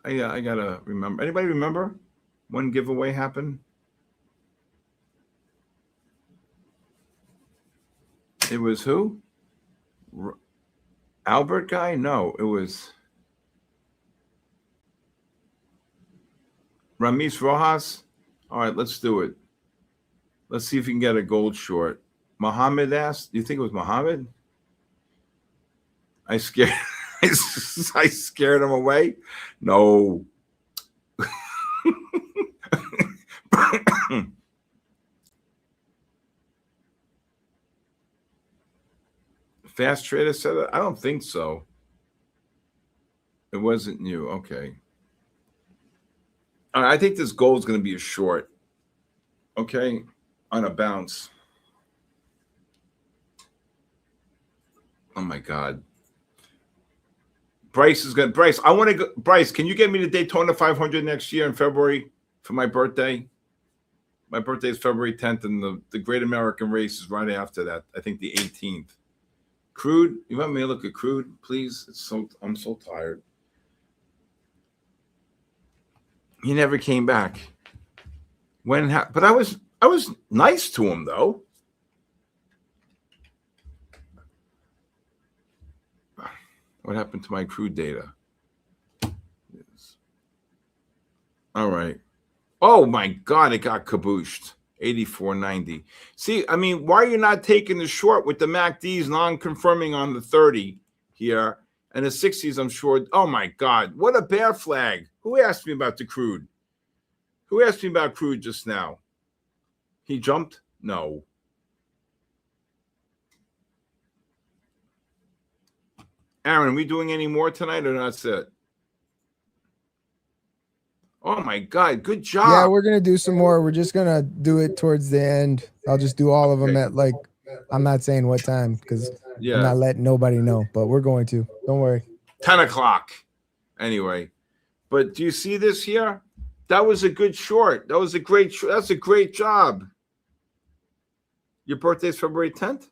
I gotta remember. Anybody remember when giveaway happened? It was who? Albert guy? No, it was Ramis Rojas. All right, let's do it. Let's see if we can get a gold short. Muhammad asked. Do you think it was Muhammad? I scared him away. No. Fast Trader said it? I don't think so. It wasn't you. Okay. All right, I think this gold is going to be a short. Okay. On a bounce. Oh my God. Bryce is going to. Bryce, I want to go. Bryce, can you get me the Daytona 500 next year in February for my birthday? My birthday is February 10th, and the Great American Race is right after that. I think the 18th. Crude, you want me to look at crude, please? I'm so tired. He never came back. But I was nice to him though. What happened to my crude data? Yes. All right. Oh my God, it got kabooshed. 84.90. See, I mean, why are you not taking the short with the MACDs non-confirming on the 30 here and the 60s? I'm sure. Oh my God, what a bear flag! Who asked me about the crude? Who asked me about crude just now? He jumped? No. Aaron, are we doing any more tonight, or that's it? Oh my God, good job. Yeah, we're gonna do some more. We're just gonna do it towards the end. I'll just do all of them at like, I'm not saying what time because I'm not letting nobody know, but we're going to. Don't worry. 10 o'clock. Anyway, but do you see this here? That was a good short. That was a great. That's a great job. Your birthday's February 10th.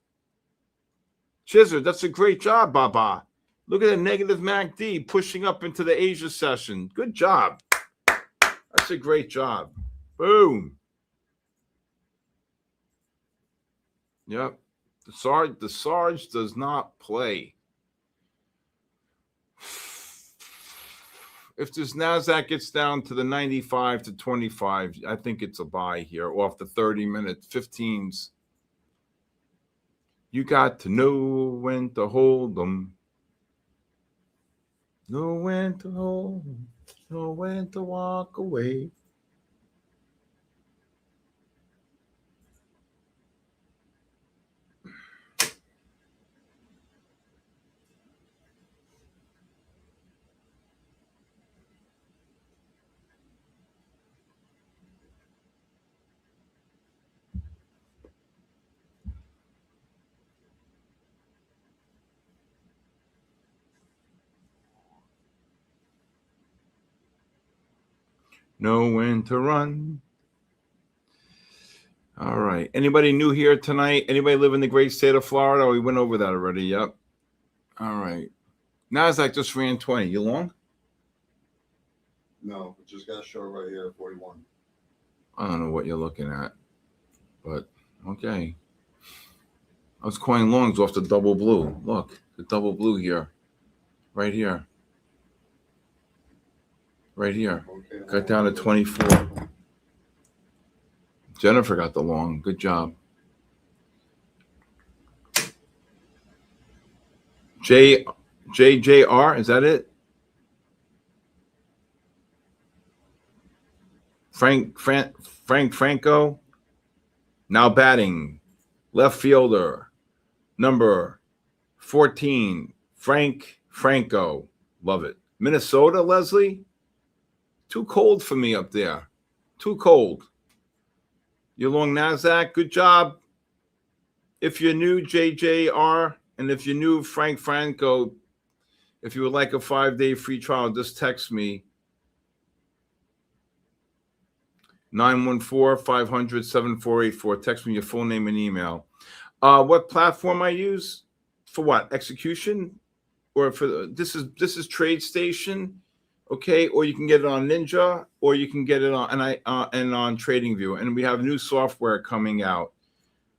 Chizard, that's a great job, Baba. Look at the negative MACD pushing up into the Asia session. Good job. That's a great job. Boom. Yep. The Sarge does not play. If this NASDAQ gets down to the 95 to 25, I think it's a buy here off the 30-minute 15s. You got to know when to hold them. Know when to hold them. Know when to walk away. Know when to run. All right. Anybody new here tonight? Anybody live in the great state of Florida? We went over that already. Yep. All right. NASDAQ just ran 20. You long? No, it just got short right here at 41. I don't know what you're looking at, but okay. I was calling longs off the double blue. Look, the double blue here. Right here. Right here. Okay. Got down to 24. Jennifer got the long. Good job. JJR, is that it? Franco, now batting, left fielder, number 14, Franco. Love it. Minnesota, Leslie? Too cold for me up there. Too cold. You're long NASDAQ. Good job. If you're new, JJR, and if you're new, Franco, if you would like a 5-day free trial, just text me 914-500-7484. Text me your full name and email. What platform I use for what? Execution, or for this is TradeStation, okay? Or you can get it on Ninja, or you can get it on and on TradingView. And we have new software coming out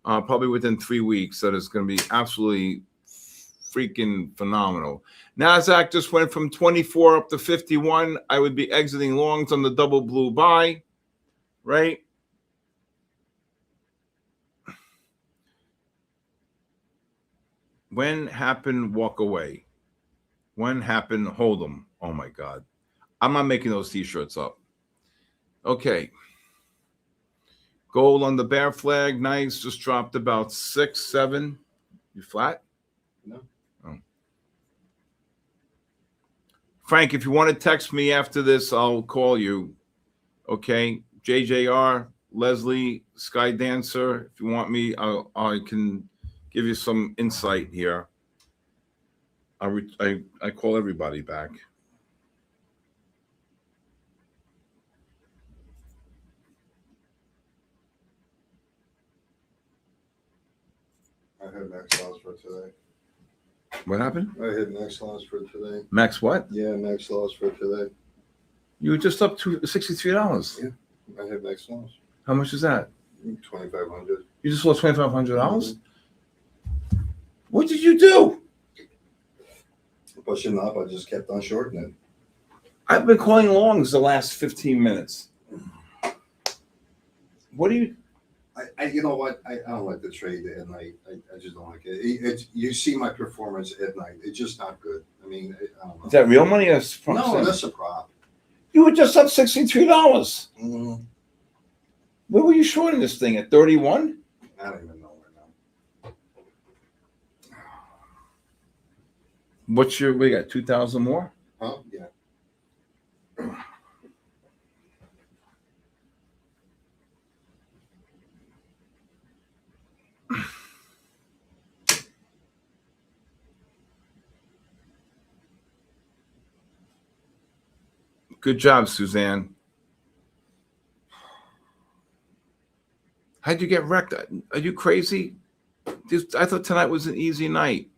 probably within 3 weeks that is going to be absolutely freaking phenomenal. NASDAQ just went from 24 up to 51. I would be exiting longs on the double blue buy. Right? When happen, walk away. When happen, hold them. Oh my God. I'm not making those t-shirts up. Okay. Gold on the bear flag. Nice. Just dropped about 6, 7. You flat? No. Oh. Frank, if you want to text me after this, I'll call you. Okay. JJR, Leslie, Sky Dancer. If you want me, I can give you some insight here. I call everybody back. I had max loss for today. What happened? I had max loss for today. Max what? Yeah, max loss for today. You were just up to $63. Yeah. I had max loss. How much is that? 2,500. You just lost $2,500? What did you do? Pushing up, I just kept on shorting it. I've been calling longs the last 15 minutes. What do you? I you know what? I don't like to trade at night. I just don't like it. You see my performance at night. It's just not good. I mean, I don't know. Is that real money? Or No, that's a prop. You were just up $63. Mm-hmm. Where were you shorting this thing at 31? I don't even know right now. What's your? We got 2,000 more. Huh? Yeah. Good job, Suzanne. How'd you get wrecked? Are you crazy? I thought tonight was an easy night.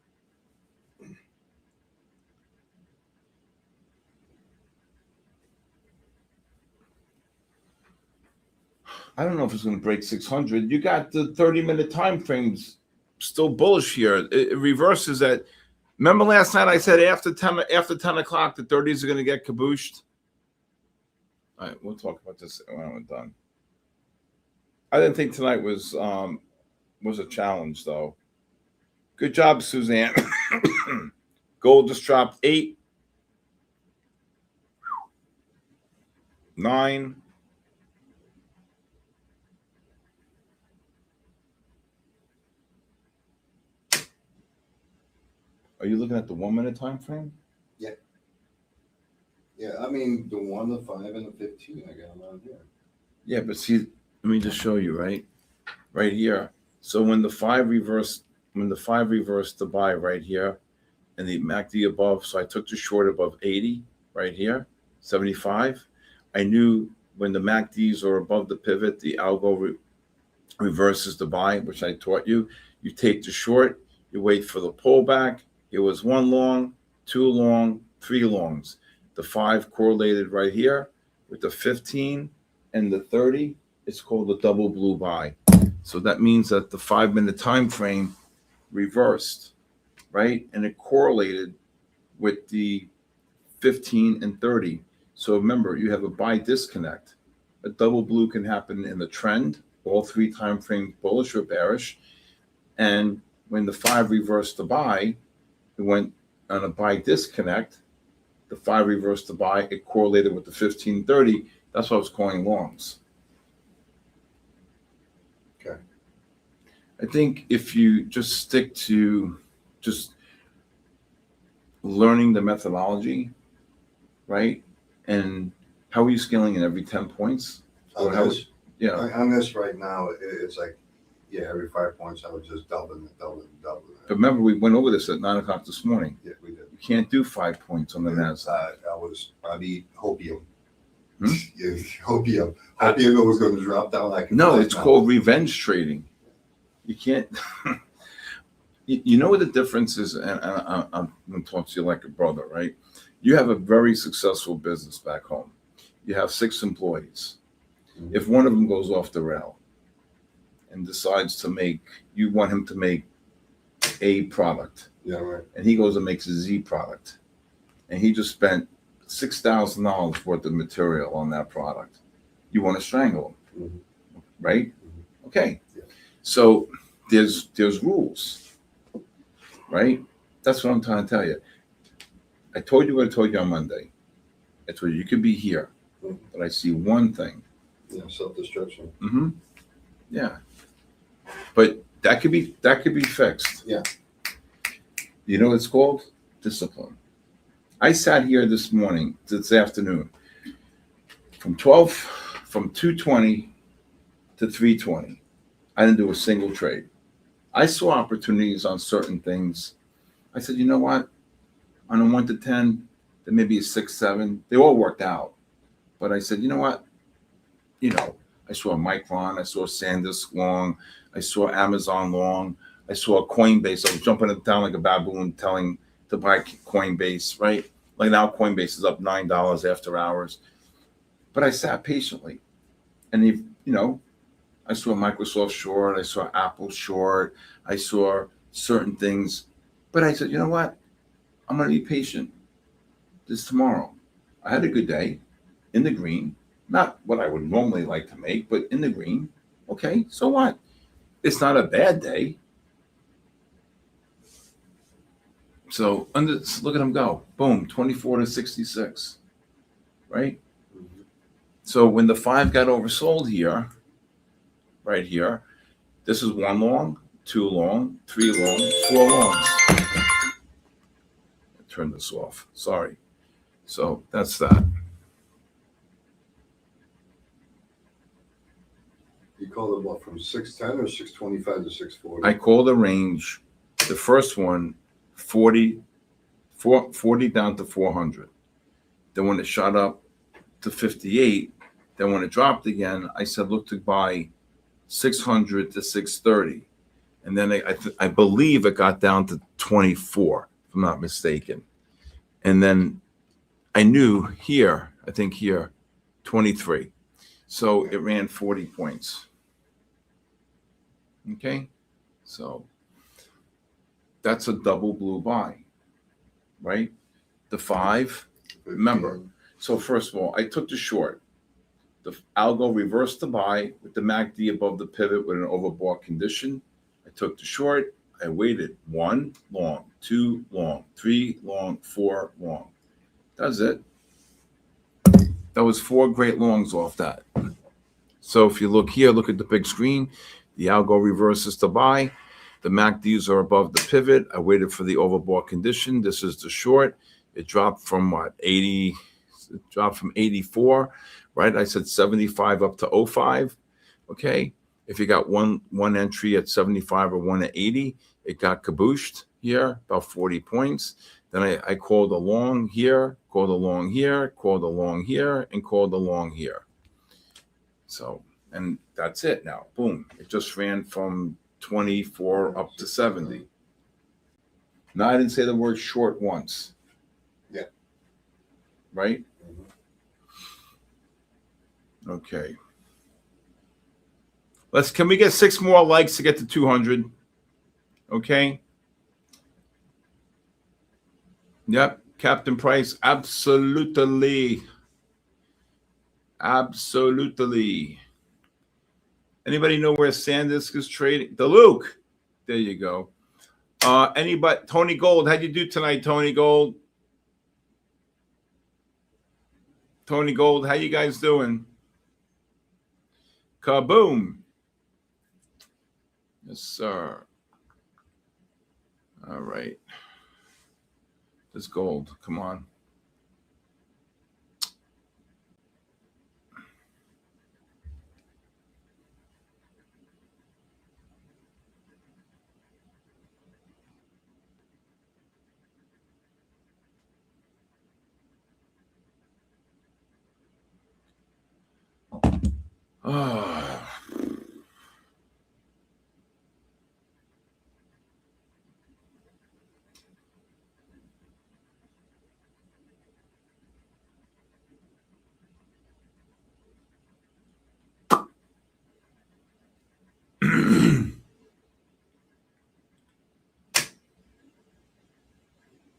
I don't know if it's going to break 600. You got the 30-minute time frames still bullish here. It reverses at. Remember last night I said after 10 o'clock the 30s are going to get cabooshed. All right, we'll talk about this when I'm done. I didn't think tonight was a challenge though. Good job, Suzanne. Gold just dropped 8, 9. Are you looking at the 1 minute time frame? Yeah, I mean, the 1, the 5, and the 15, I got them on here. Yeah, but see, let me just show you right here. So when the 5 reversed the buy right here, and the MACD above, so I took the short above 80 right here, 75. I knew when the MACDs are above the pivot, the algo reverses the buy, which I taught you. You take the short, you wait for the pullback. It was 1 long, 2 long, 3 longs. The 5 correlated right here with the 15 and the 30. It's called a double blue buy. So that means that the 5 minute time frame reversed, right? And it correlated with the 15 and 30. So remember, you have a buy disconnect. A double blue can happen in the trend, all 3 time frames bullish or bearish. And when the 5 reversed the buy, it went on a buy disconnect. The 5 reversed the buy. It correlated with the 1530. That's why I was calling longs. Okay. I think if you just stick to just learning the methodology, right? And how are you scaling in every 10 points? Or how, yeah. On this right now, it's like, yeah, every 5 points, I was just doubling it. But remember, we went over this at 9 o'clock this morning. Yeah, we did. You can't do 5 points on the NASDAQ. I was probably hopium. Yeah, hopium. Hopium was going to drop down. No, it's called revenge trading. You can't. You know what the difference is, and I'm going to talk to you like a brother, right? You have a very successful business back home. You have 6 employees. If one of them goes off the rail and decides to make, you want him to make a product. Yeah, right. And he goes and makes a Z product. And he just spent $6,000 worth of material on that product. You want to strangle him, right? Okay. Yeah. So there's rules, right? That's what I'm trying to tell you. I told you what I told you on Monday. I told you could be here, but I see one thing. Yeah, self-destruction. Mm-hmm. Yeah. But that could be fixed. Yeah. You know what it's called? Discipline. I sat here this afternoon, from 2:20 to 3:20. I didn't do a single trade. I saw opportunities on certain things. I said, you know what? On a 1 to 10, there may be a 6, 7. They all worked out. But I said, you know what? I saw Micron, I saw SanDisk long, I saw Amazon long, I saw Coinbase. I was jumping down like a baboon telling to buy Coinbase, right? Like now Coinbase is up $9 after hours. But I sat patiently. And I saw Microsoft short, I saw Apple short, I saw certain things. But I said, you know what? I'm going to be patient. This tomorrow. I had a good day in the green. Not what I would normally like to make, but in the green. Okay, so what? It's not a bad day. So look at them go. Boom, 24 to 66. Right? Mm-hmm. So when the 5 got oversold here, right here, this is 1 long, 2 long, 3 long, 4 longs. Turn this off. Sorry. So that's that. You called it what, from 610 or 625 to 640? I called the range, the first one, 40 down to 400. Then when it shot up to 58, then when it dropped again, I said, look to buy 600 to 630. And then I believe it got down to 24, if I'm not mistaken. And then I knew here, 23. So it ran 40 points. Okay, so that's a double blue buy, right? The 5, remember. So first of all, I took the short. The algo reversed the buy with the MACD above the pivot with an overbought condition. I took the short. I waited 1 long, 2 long, 3 long, 4 long. That's it. That was 4 great longs off that. So if you look here, look at the big screen. The algo reverses the buy. The MACDs are above the pivot. I waited for the overbought condition. This is the short. It dropped from what, 80? It dropped from 84, right? I said 75 up to 05. Okay. If you got one entry at 75 or one at 80, it got kabooshed here, about 40 points. Then I called a long here, called a long here, called a long here, and called a long here. So, and that's it now. Boom. It just ran from 24 up to 70. Now, I didn't say the word short once. Yeah. Right? Okay. Can we get 6 more likes to get to 200? Okay. Yep. Captain Price. Absolutely. Absolutely. Anybody know where SanDisk is trading? The Luke. There you go. Anybody? Tony Gold. How'd you do tonight, Tony Gold? Tony Gold, how you guys doing? Kaboom. Yes, sir. All right. This gold. Come on. Oh.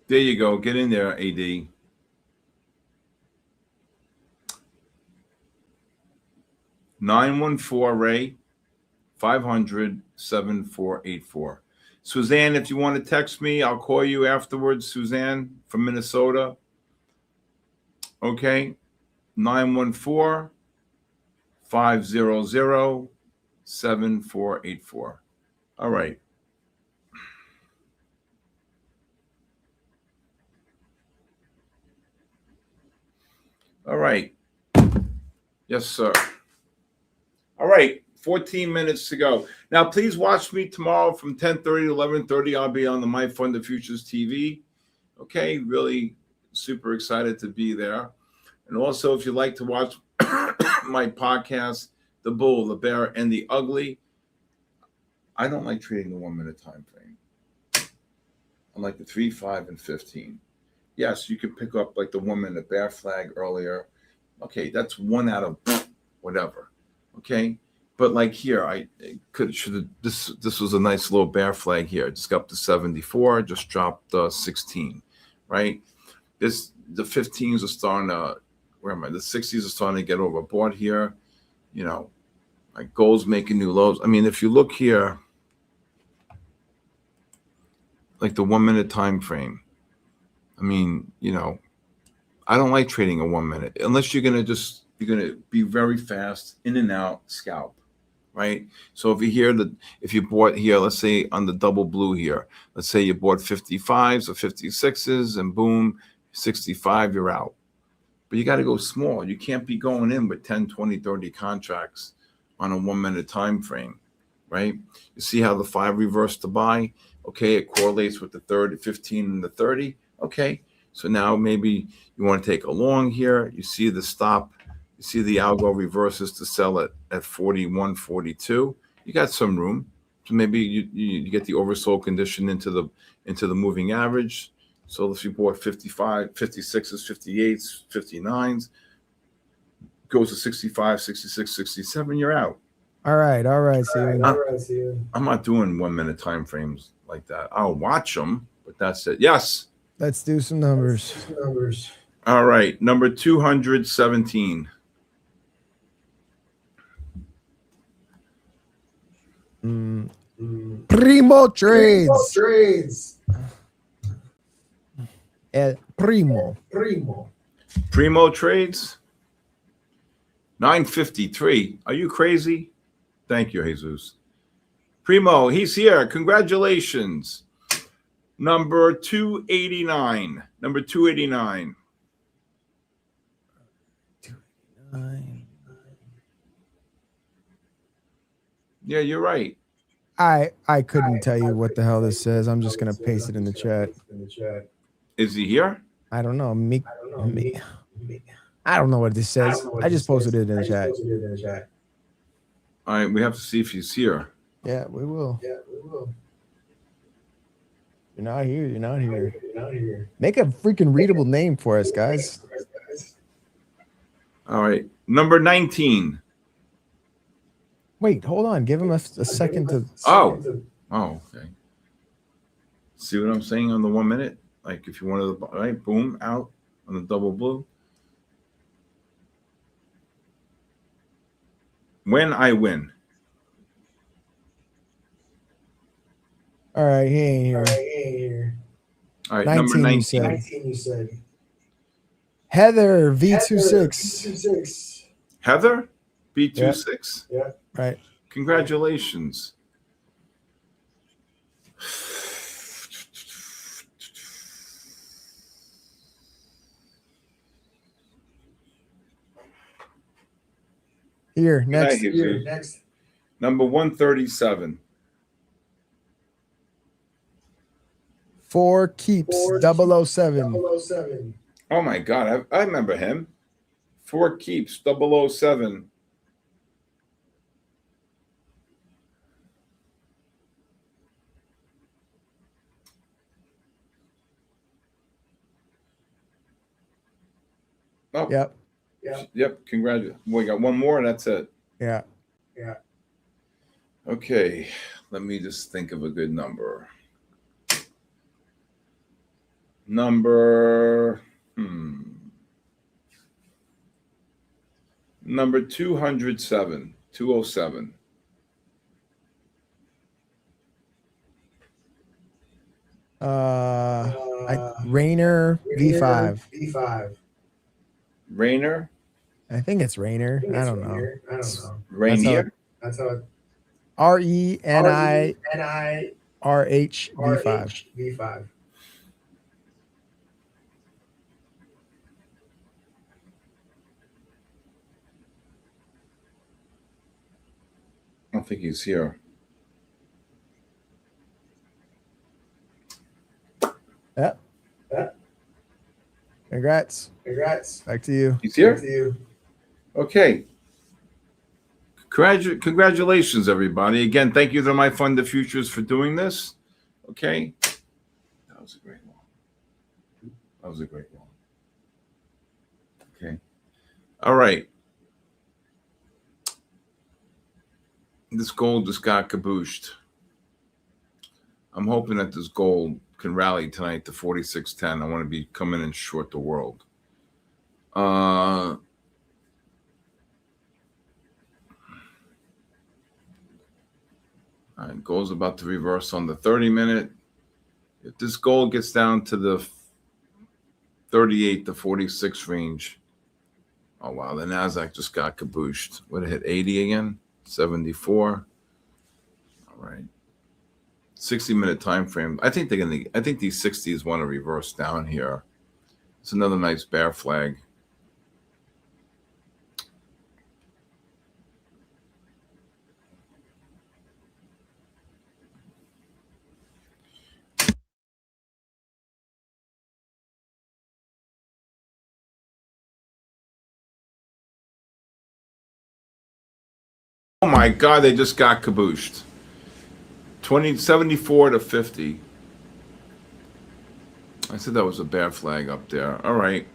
There you go. Get in there, AD. (914) Ray 500-7484. Suzanne, if you want to text me, I'll call you afterwards. Suzanne from Minnesota. Okay. 914-500-7484. All right. All right. Yes, sir. All right. 14 minutes to go. Now, please watch me tomorrow from 10:30 to 11:30. I'll be on the MyFundedFutures TV. Okay. Really super excited to be there. And also, if you'd like to watch my podcast, The Bull, the Bear, and the Ugly, I don't like trading the 1 minute time frame. I like the 3, 5, and 15. Yes, you could pick up like the 1 minute bear flag earlier. Okay, that's 1 out of whatever. Okay, but like here, this was a nice little bear flag here. It just got up to 74, just dropped 16, right? The 15s are starting to, where am I? The 60s are starting to get overbought here. You know, like gold's making new lows. I mean, if you look here, like the 1 minute time frame, I mean, you know, I don't like trading a 1 minute unless you're going to be very fast in and out scalp, right? So if you bought here, let's say on the double blue here, let's say you bought 55s or 56s and boom, 65, you're out. But you got to go small. You can't be going in with 10, 20, 30 contracts on a 1 minute time frame, right? You see how the 5 reversed the buy? Okay, it correlates with the 15 and the 30. Okay, so now maybe you want to take a long here. You see the stop. You see the algo reverses to sell it at 41, 42. You got some room. So maybe you get the oversold condition into the moving average. So if you bought 55, 56s, 58s, 59s, goes to 65, 66, 67, you're out. All right, see you. I'm not doing 1 minute time frames like that. I'll watch them, but that's it. Yes. Let's do some numbers. All right, number 217. Primo trades. El primo. Primo trades. 953. Are you crazy? Thank you, Jesus. Primo, he's here. Congratulations. Number 289. Number 289. Yeah, you're right. I couldn't tell you what the hell this says. I'm just gonna paste it in the chat. Is he here? I don't know. I don't know what this says. I just posted it in the chat. All right, we have to see if he's here. Yeah, we will. You're not here. Make a freaking readable name for us, guys. All right, number 19. Wait, hold on. Give him a second to. Oh, okay. See what I'm saying on the 1 minute? Like if you wanted to, right, boom, out on the double blue. When I win. All right, he ain't here. All right, number 19. 19 you said. Heather V26. Heather B26. Yeah. Right. Congratulations. Here, next. Number 137. 4 keeps 007. Oh my God, I remember him. 4 keeps 007. Oh, yep. Congratulations. We got one more, and that's it. Yeah. Okay, let me just think of a good number. Number 207. 207. Rainer V5. Rainer? I think it's Rainer. I don't know. Rainier? That's how RENIRH V5. I don't think he's here. Yeah. Congrats. Back to you. He's here? Okay. Congratulations, everybody. Again, thank you to MyFundedFutures for doing this. Okay. That was a great one. Okay. All right. This gold just got cabooshed. I'm hoping that this gold can rally tonight to 46.10. I want to be coming in short the world. Gold's about to reverse on the 30-minute. If this gold gets down to the 38 to 46 range, oh wow, the Nasdaq just got cabooshed. Would it hit 80 again? 74. All right. 60-minute time frame. I think these 60s want to reverse down here. It's another nice bear flag. Oh my God, they just got cabooshed. 74 to 50. I said that was a bear flag up there. All right.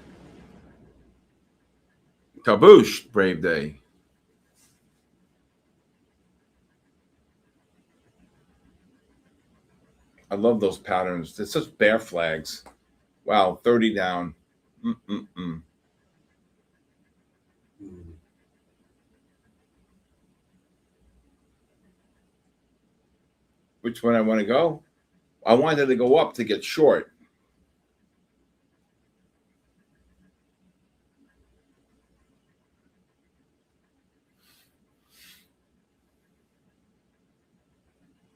Kaboosh, Brave Day. I love those patterns. They're such bear flags. Wow, 30 down. Which one I want to go? I wanted to go up to get short.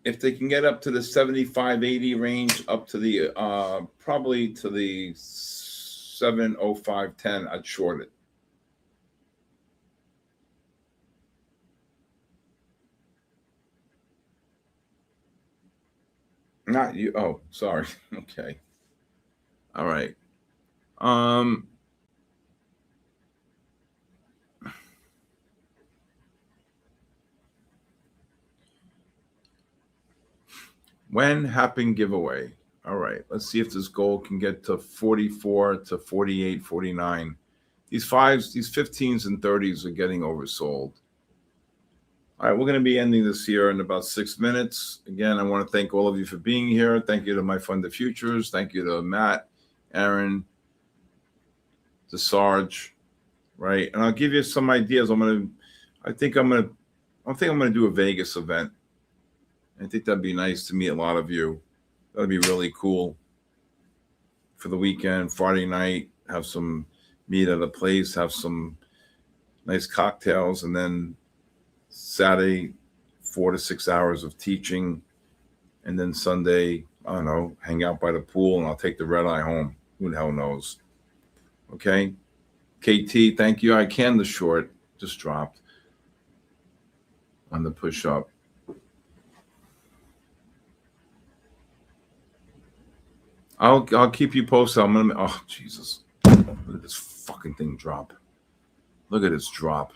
If they can get up to the 75, 80 range, up to the probably to the 705, 10, I'd short it. Not you. Oh, sorry. Okay. All right. When happen giveaway. All right. Let's see if this gold can get to 44 to 48, 49. These 5s, these 15s and 30s are getting oversold. All right, we're going to be ending this here in about 6 minutes. Again, I want to thank all of you for being here. Thank you to MyFundedFutures. Thank you to Matt, Aaron, to Sarge, right? And I'll give you some ideas. I think I'm going to do a Vegas event. I think that'd be nice to meet a lot of you. That'd be really cool for the weekend, Friday night, have some meet at a place, have some nice cocktails, and then Saturday, 4 to 6 hours of teaching, and then Sunday, I don't know, hang out by the pool, and I'll take the red eye home. Who the hell knows? Okay. KT, thank you. I can the short just dropped on the push up. I'll keep you posted. I'm gonna. Oh Jesus! Look at this fucking thing drop. Look at this drop.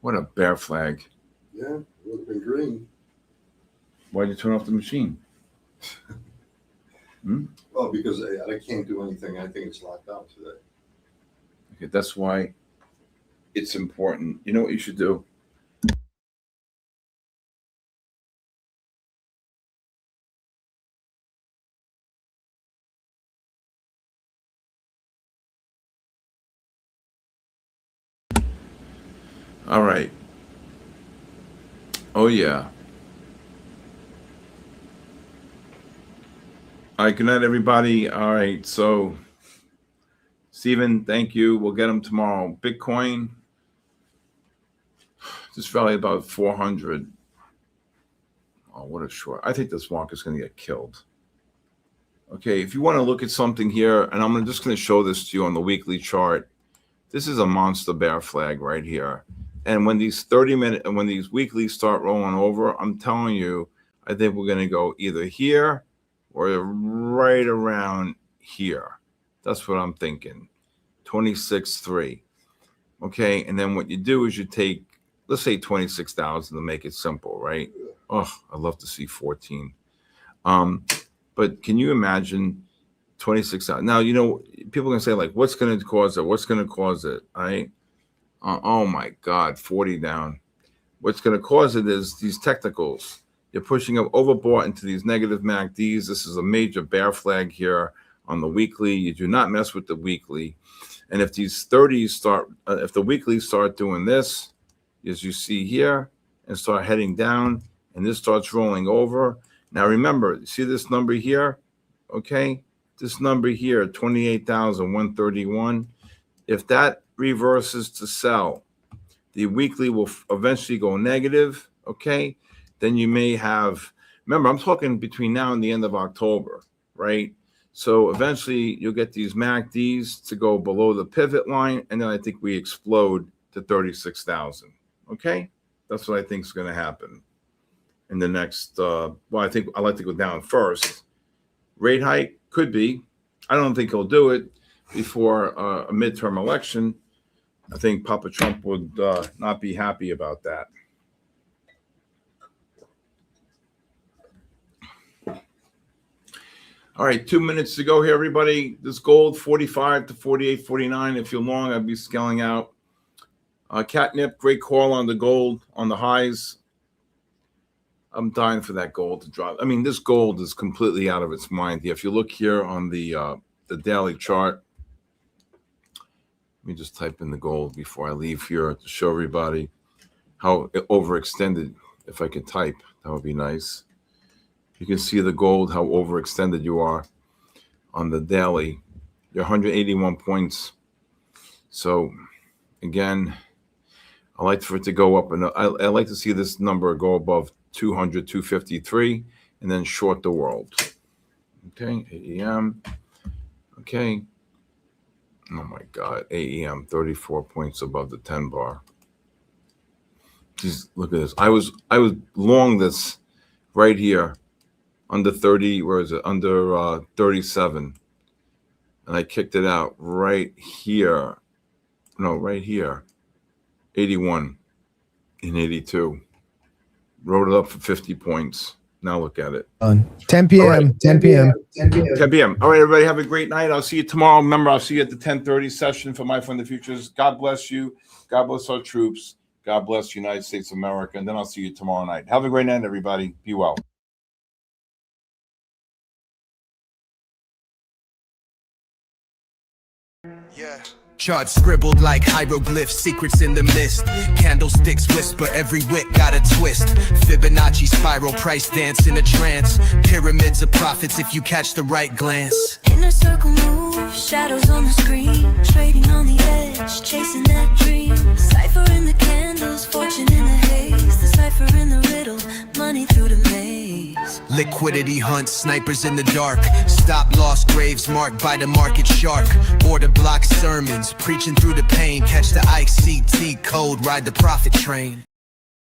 What a bear flag. Yeah, it would have been green. Why'd you turn off the machine? Well, because I can't do anything. I think it's locked out today. Okay, that's why it's important. You know what you should do? All right. Oh, yeah. All right, good night, everybody. All right, so Stephen, thank you. We'll get them tomorrow. Bitcoin just rallied about 400. Oh, what a short. I think this market's going to get killed. Okay, if you want to look at something here, and I'm just going to show this to you on the weekly chart. This is a monster bear flag right here. And when these 30-minute and when these weeklies start rolling over, I'm telling you, I think we're going to go either here or right around here. That's what I'm thinking. 26.3. Okay, and then what you do is you take, let's say 26,000 to make it simple, right? Oh, I'd love to see 14. But can you imagine 26,000? Now, you know, people can say, like, what's going to cause it? What's going to cause it? Right? Oh my God, 40 down. What's going to cause it is these technicals. You're pushing up overbought into these negative MACDs. This is a major bear flag here on the weekly. You do not mess with the weekly. And if these 30s start, if the weeklies start doing this, as you see here, and start heading down, and this starts rolling over. Now remember, see this number here? Okay, this number here, 28,131. If that reverses to sell, the weekly will eventually go negative, okay? Then you may have, remember, I'm talking between now and the end of October, right? So eventually you'll get these MACDs to go below the pivot line, and then I think we explode to 36,000, okay? That's what I think is going to happen in the next, well, I think I'd like to go down first. Rate hike could be. I don't think he'll do it before a midterm election. I think Papa Trump would not be happy about that. All right, 2 minutes to go here, everybody. This gold, 45 to 48, 49. If you're long, I'd be scaling out. Catnip, great call on the gold, on the highs. I'm dying for that gold to drop. I mean, this gold is completely out of its mind here. If you look here on the daily chart, let me just type in the gold before I leave here to show everybody how overextended. If I could type, that would be nice. You can see the gold, how overextended you are on the daily. You're 181 points. So again, I like for it to go up, and I like to see this number go above 200, 253, and then short the world. Okay, AEM. Okay. Oh my God, AEM 34 points above the 10 bar. Just look at this. I was long this right here, under 30. Where is it? Under 37, and I kicked it out right here. No, right here. 81 and 82. Wrote it up for 50 points. Now look at it. 10 p.m. Right. 10 p.m. 10 p.m. All right, everybody, have a great night. I'll see you tomorrow. Remember, I'll see you at the 10:30 session for MyFundedFutures. God bless you. God bless our troops. God bless the United States of America. And then I'll see you tomorrow night. Have a great night, everybody. Be well. Yeah. Charts scribbled like hieroglyphs, secrets in the mist. Candlesticks whisper, every wick got a twist. Fibonacci spiral, price dance in a trance. Pyramids of profits if you catch the right glance. Inner circle move, shadows on the screen, trading on the edge, chasing that dream. Cipher in the candles, fortune in the haze, the cipher in the riddle, money through the maze. Liquidity hunts, snipers in the dark. Stop loss graves marked by the market shark. Order block sermons, preaching through the pain. Catch the ICT code, ride the profit train.